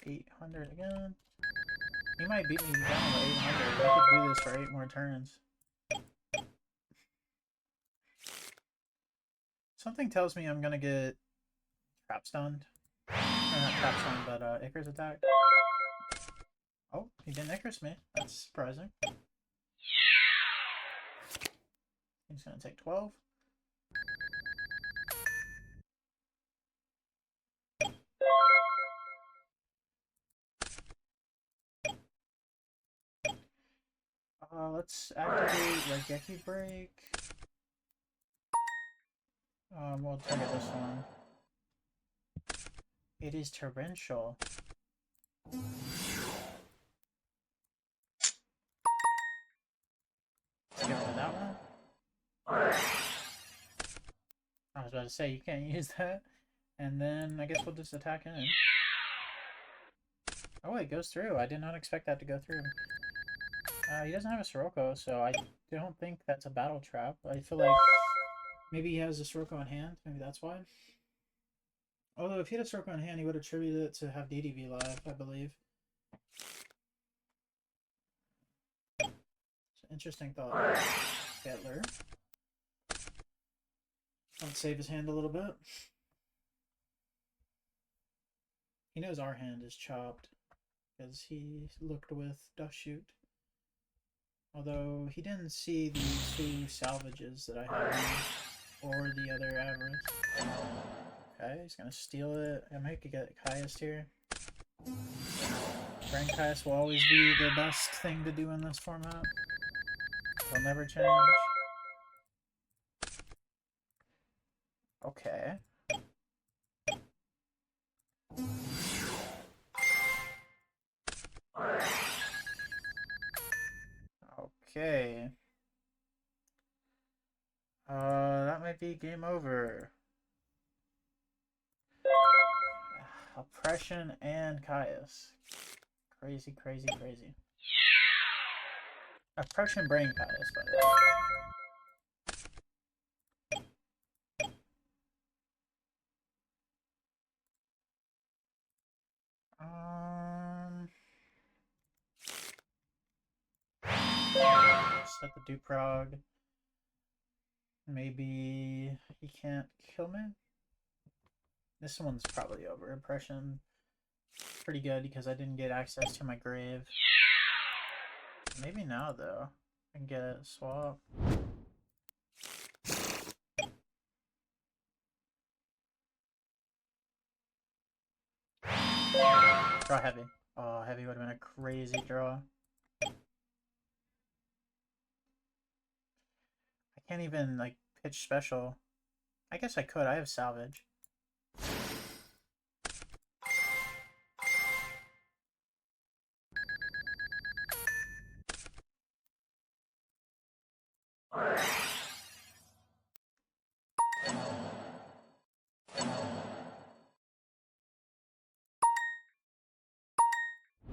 $800 again. He might beat me down to 800. I could do this for 8 more turns. Something tells me I'm gonna get trap stunned. Or not trap stunned, but Icarus attacked. Oh, he didn't Icarus me. That's surprising. He's gonna take 12. Let's activate YDKE break. We'll target this one. It is torrential. I was about to say, you can't use that. And then I guess we'll just attack in. Oh, it goes through. I did not expect that to go through. He doesn't have a Sirocco, so I don't think that's a battle trap. I feel like maybe he has a Sirocco in hand. Maybe that's why. Although if he had a Sirocco in hand, he would attribute it to have DDV live, I believe. Interesting thought. Hitler. Let's save his hand a little bit. He knows our hand is chopped because he looked with Dust Shoot. Although he didn't see the 2 salvages that I have or the other Avarice. Okay, he's gonna steal it. I might get Caius here. Brain Caius will always be the best thing to do in this format. It'll never change. Okay. Okay. That might be game over. Oppression and Caius. Crazy, crazy, crazy. Oppression Brain Caius, by the way. Set the Duprog. Maybe he can't kill me? This one's probably over. Oppression. Pretty good because I didn't get access to my grave. Maybe now, though. I can get a swap. Draw heavy. Oh, heavy would have been a crazy draw. I can't even, like, pitch special. I guess I could. I have salvage.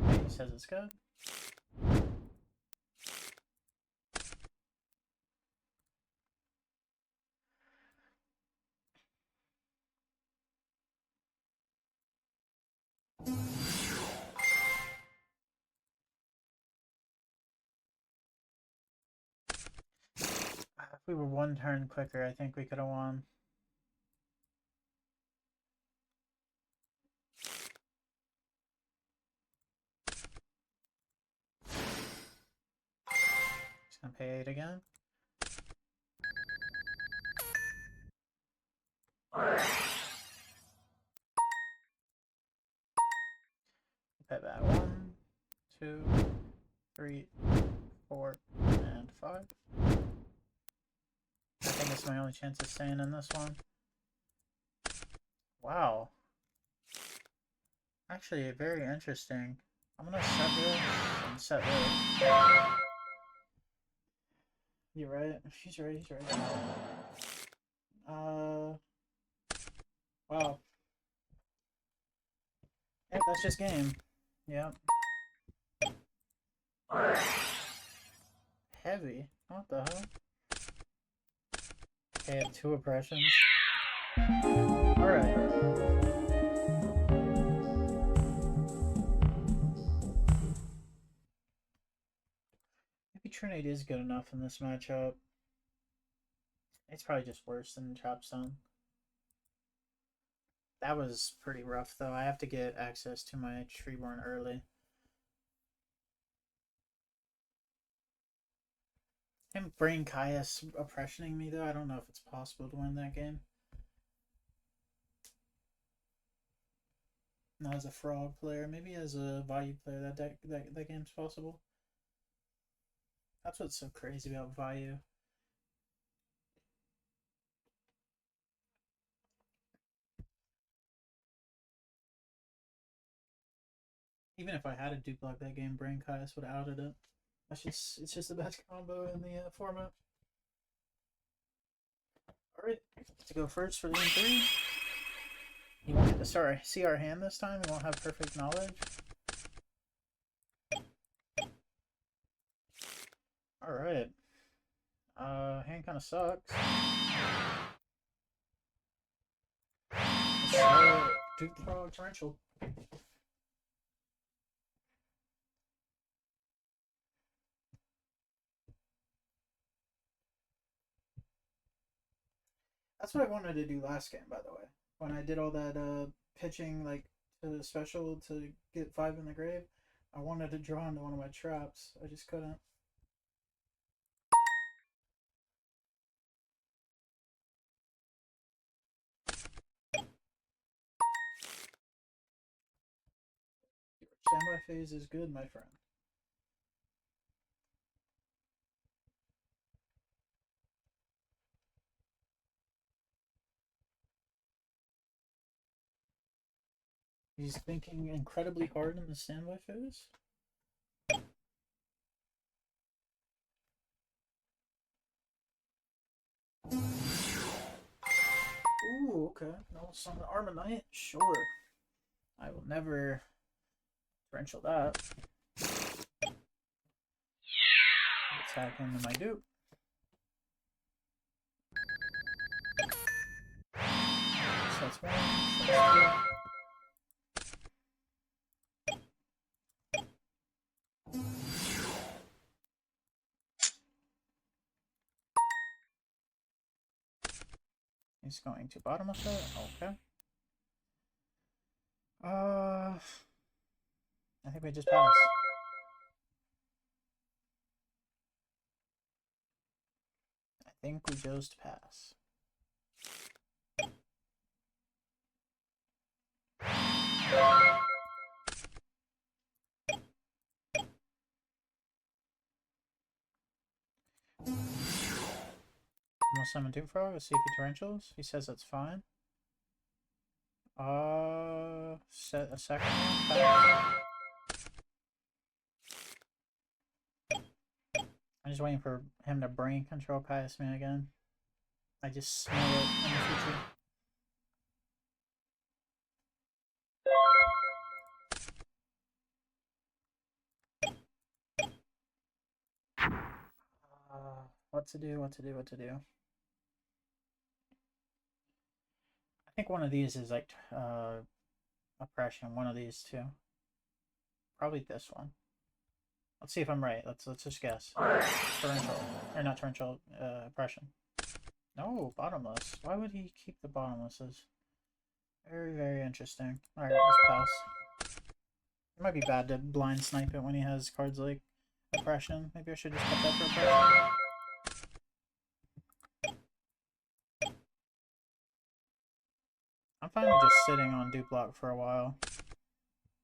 He says it's good. If we were 1 turn quicker, I think we could have won. Just gonna pay 8 again. Pay back 1, 2, 3, 4, and 5. I think it's my only chance of staying in this one. Wow. Actually, very interesting. I'm gonna set this and set this. You're right. He's right. He's right. Wow. Yep, that's just game. Yep. Heavy. What the hell? Okay, I have 2 oppressions. Alright. Maybe Trinade is good enough in this matchup. It's probably just worse than Chopstone. That was pretty rough, though. I have to get access to my Treeborn early. Him Brain Caius oppressioning me, though, I don't know if it's possible to win that game. Not as a frog player, maybe as a value player, that game's possible. That's what's so crazy about value. Even if I had a Duplock that game, Brain Caius would have outed it. It's just the best combo in the format. Alright, to go first for the M3. You won't get to see our hand this time, we won't have perfect knowledge. Alright. Hand kinda sucks. Duke throw torrential. That's what I wanted to do last game, by the way. When I did all that pitching like to the special to get 5 in the grave, I wanted to draw into one of my traps. I just couldn't. Your standby phase is good, my friend. He's thinking incredibly hard in the standby phase. Ooh, okay. No, summon Armanite? Sure. I will never torrential that. Attack into my dupe. So that's one. So that's two. He's going to bottom of it. Okay. I think we just pass. I think we just pass. Almost summon Doom Frog. Let's see if he torrentials. He says that's fine. Set a second one. I'm just waiting for him to brain control past me again. I just smell it in the future. What to do, what to do, what to do. I think one of these is like oppression, one of these two. Probably this one. Let's see if I'm right. Let's just guess. Torrential. Or not torrential, oppression. No, bottomless. Why would he keep the bottomlesses? Very, very interesting. Alright, let's pass. It might be bad to blind snipe it when he has cards like oppression. Maybe I should just put that for oppression. I'm fine with just sitting on dupe block for a while.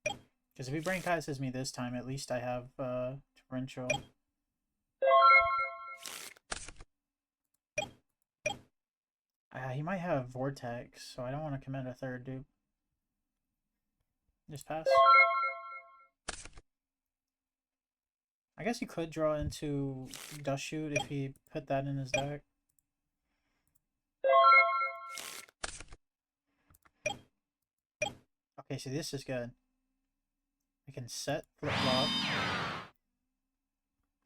Because if he brain kaises me this time, at least I have torrential. He might have vortex, so I don't want to commit a third dupe. Just pass. I guess he could draw into Dust Shoot if he put that in his deck. Okay, so this is good. I can set flip-flop.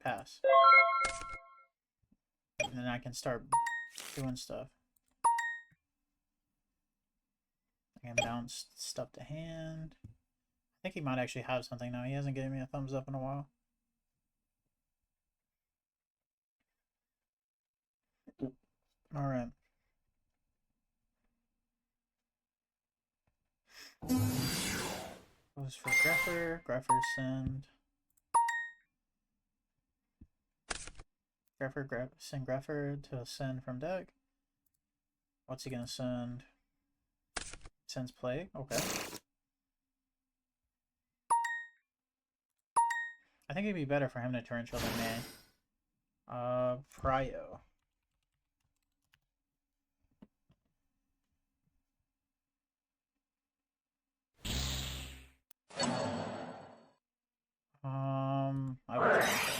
Pass. And then I can start doing stuff. I can bounce stuff to hand. I think he might actually have something now. He hasn't given me a thumbs up in a while. Alright. Goes for Greffer. Greffer send. Greffer send Greffer to send from deck. What's he gonna send? Sends play. Okay. I think it'd be better for him to torrential than me. Prio. I would torrential.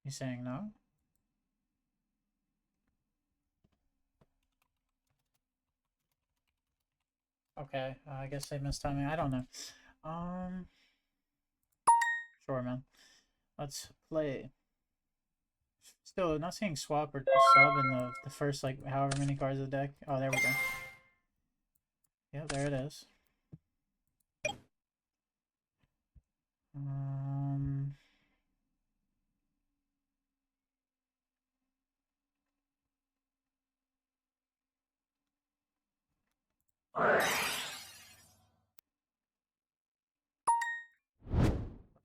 He's saying no. Okay, I guess they missed timing. I don't know. Sure, man. Let's play. Still not seeing swap or sub in the first like however many cards of the deck. Oh, there we go. Yeah, there it is.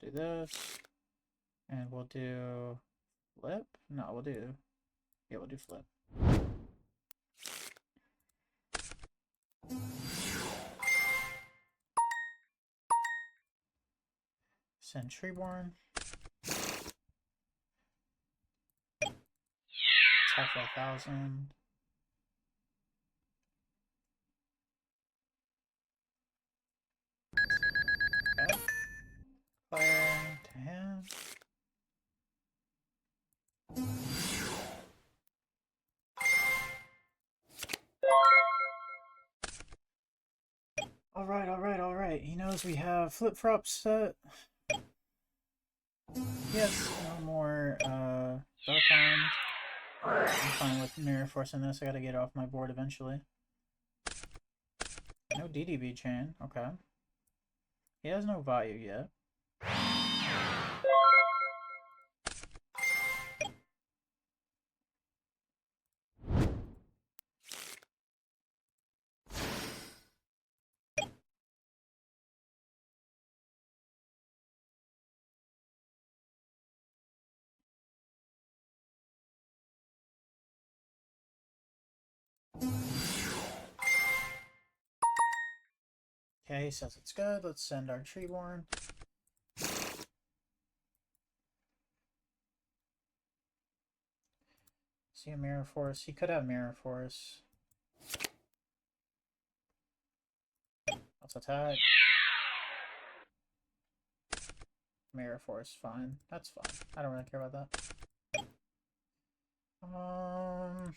Do this, and we'll do flip. No, we'll do. Yeah, we'll do flip. Sentryborn. Attack for 1,000. Okay. Fire to him. Alright, alright, alright. He knows we have flip-flop set. Yes, no more Dark Armed. I'm fine with Mirror Force in this. I gotta get off my board eventually. No DDB chain. Okay. He has no value yet. Okay, he says it's good. Let's send our Treeborn. See a Mirror Force. He could have Mirror Force. Let's attack. Mirror Force, fine. That's fine. I don't really care about that. One,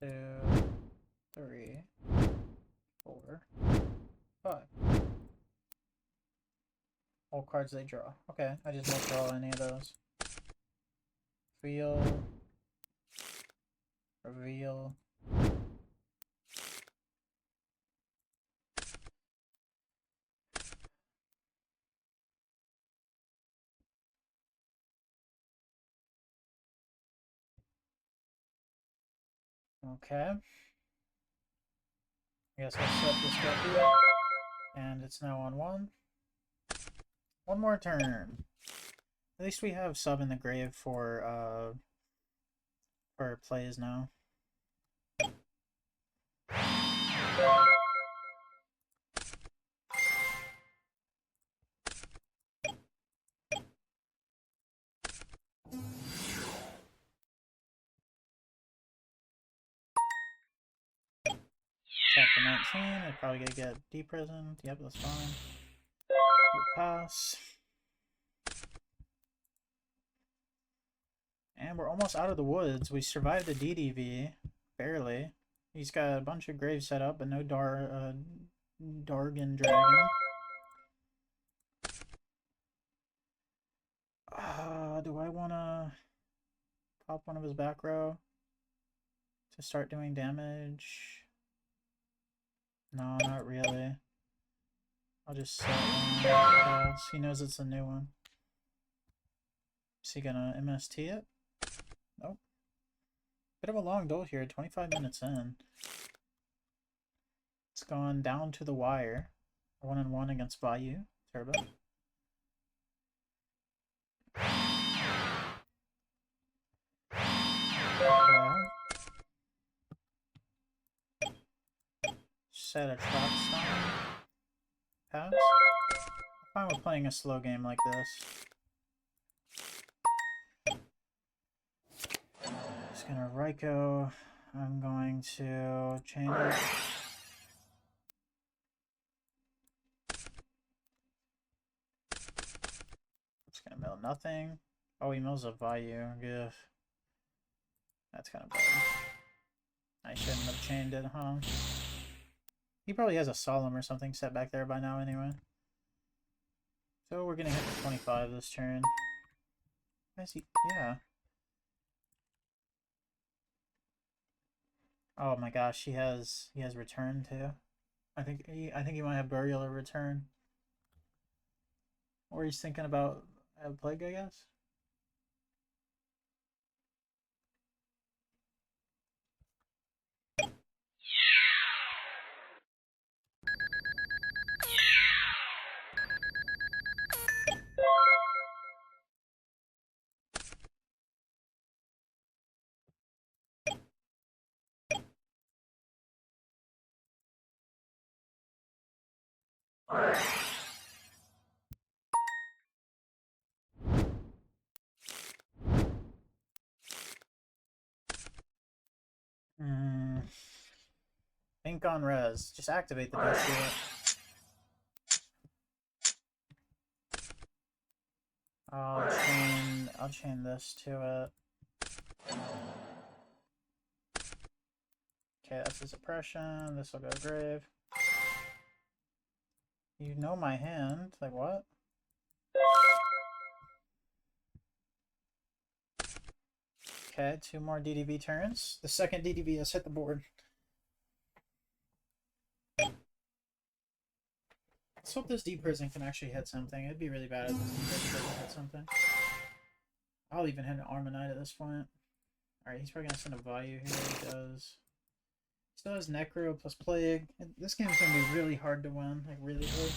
two, three, 4, 5. All cards they draw. Okay, I just won't draw any of those. Reveal. Reveal. Okay. I guess I'll set this guy here. And it's now on 1. One more turn. At least we have sub in the grave for plays now. Chapter 19, they're probably gonna get deprisoned. Yep, that's fine. Pass. And we're almost out of the woods. We survived the DDV. Barely. He's got a bunch of graves set up, but no Dargan Dragon. Do I want to pop one of his back row to start doing damage? No, not really. I'll just set one. Pass. He knows it's a new one. Is he gonna MST it? Nope. Bit of a long duel here, 25 minutes in. It's gone down to the wire. 1-on-1 against Vayu. Turbo. Set a trap stun. Pass. I'm fine with playing a slow game like this. just gonna Ryko. I'm going to chain it. Just gonna mill nothing. Oh, he mills a Vayu. Good. That's kind of bad. I shouldn't have chained it, huh? He probably has a Solemn or something set back there by now anyway. So we're gonna hit the 25 this turn. I see. Yeah. Oh my gosh, he has return too. I think he might have burial or return. Or he's thinking about a plague, I guess. Think on res. Just activate the best shit. I'll chain this to it. Okay, that's a suppression. This will go grave. You know my hand. Like what? Okay, 2 more DDV turns. The second DDV has hit the board. Let's hope this deep prison can actually hit something. It'd be really bad if this deep prison doesn't hit something. I'll even hit an Armonite at this point. Alright, he's probably gonna send a Vayu here. He does. Still has Necro plus Plague. This game's gonna be really hard to win. Like, really hard.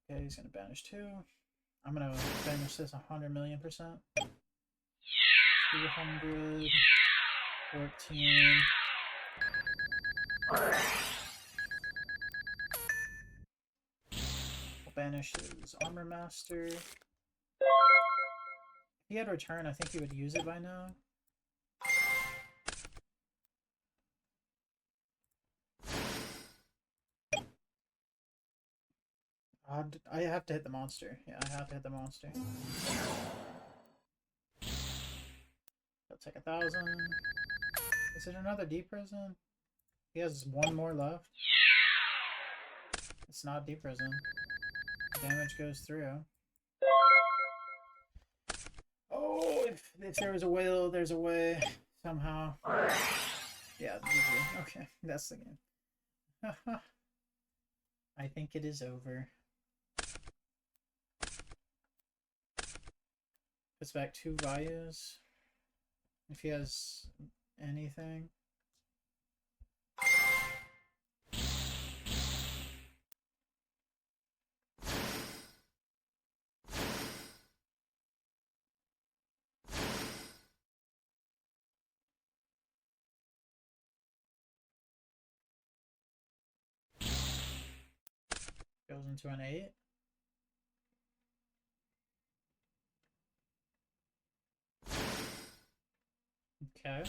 Okay, he's gonna banish 2. I'm gonna banish this 100,000,000%. 200. 14. We'll banish his Armor Master. If he had return, I think he would use it by now. I have to hit the monster. Yeah, I have to hit the monster. I'll take 1,000. Is it another deep prison? He has 1 more left. It's not deep prison. Damage goes through. Oh, if there was a whale, there's a way. Somehow. Yeah, GG. Okay, that's the game. I think it is over. Puts back 2 Vayus. If he has anything. Goes into an 8. Okay.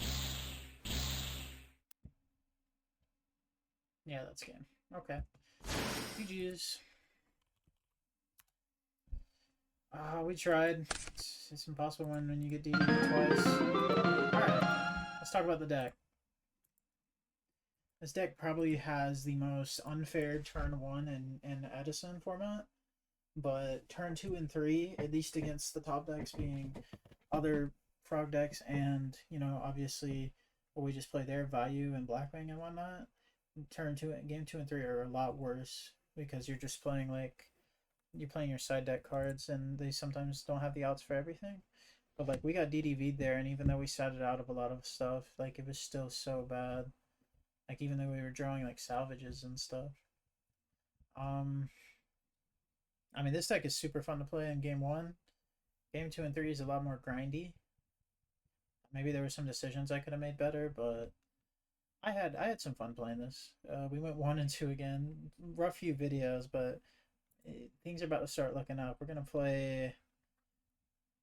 Yeah, that's game. Okay. GG's. We tried. It's impossible when you get DD twice. Alright, let's talk about the deck. This deck probably has the most unfair turn 1 in Edison format, but turn 2 and 3, at least against the top decks being other frog decks and, you know, obviously what we just played there, Vayu and Blackwing and whatnot, turn 2 and game 2 and 3 are a lot worse because you're just playing you're playing your side deck cards and they sometimes don't have the outs for everything. But like we got DDV'd there, and even though we sat it out of a lot of stuff, like it was still so bad. Like even though we were drawing like salvages and stuff. I mean, this deck is super fun to play in game 1. Game 2 and 3 is a lot more grindy. Maybe there were some decisions I could have made better, but I had some fun playing this. We went 1 and 2 again. Rough few videos, but things are about to start looking up. We're gonna play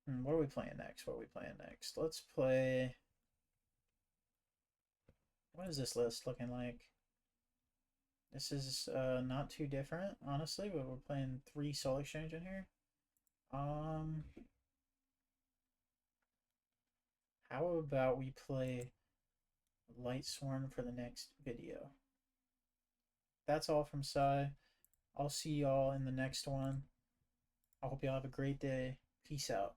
What are we playing next? What are we playing next? Let's play. What is this list looking like? This is not too different, honestly, but we're playing 3 Soul Exchange in here. How about we play Light Swarm for the next video? That's all from Sai. I'll see y'all in the next one. I hope y'all have a great day. Peace out.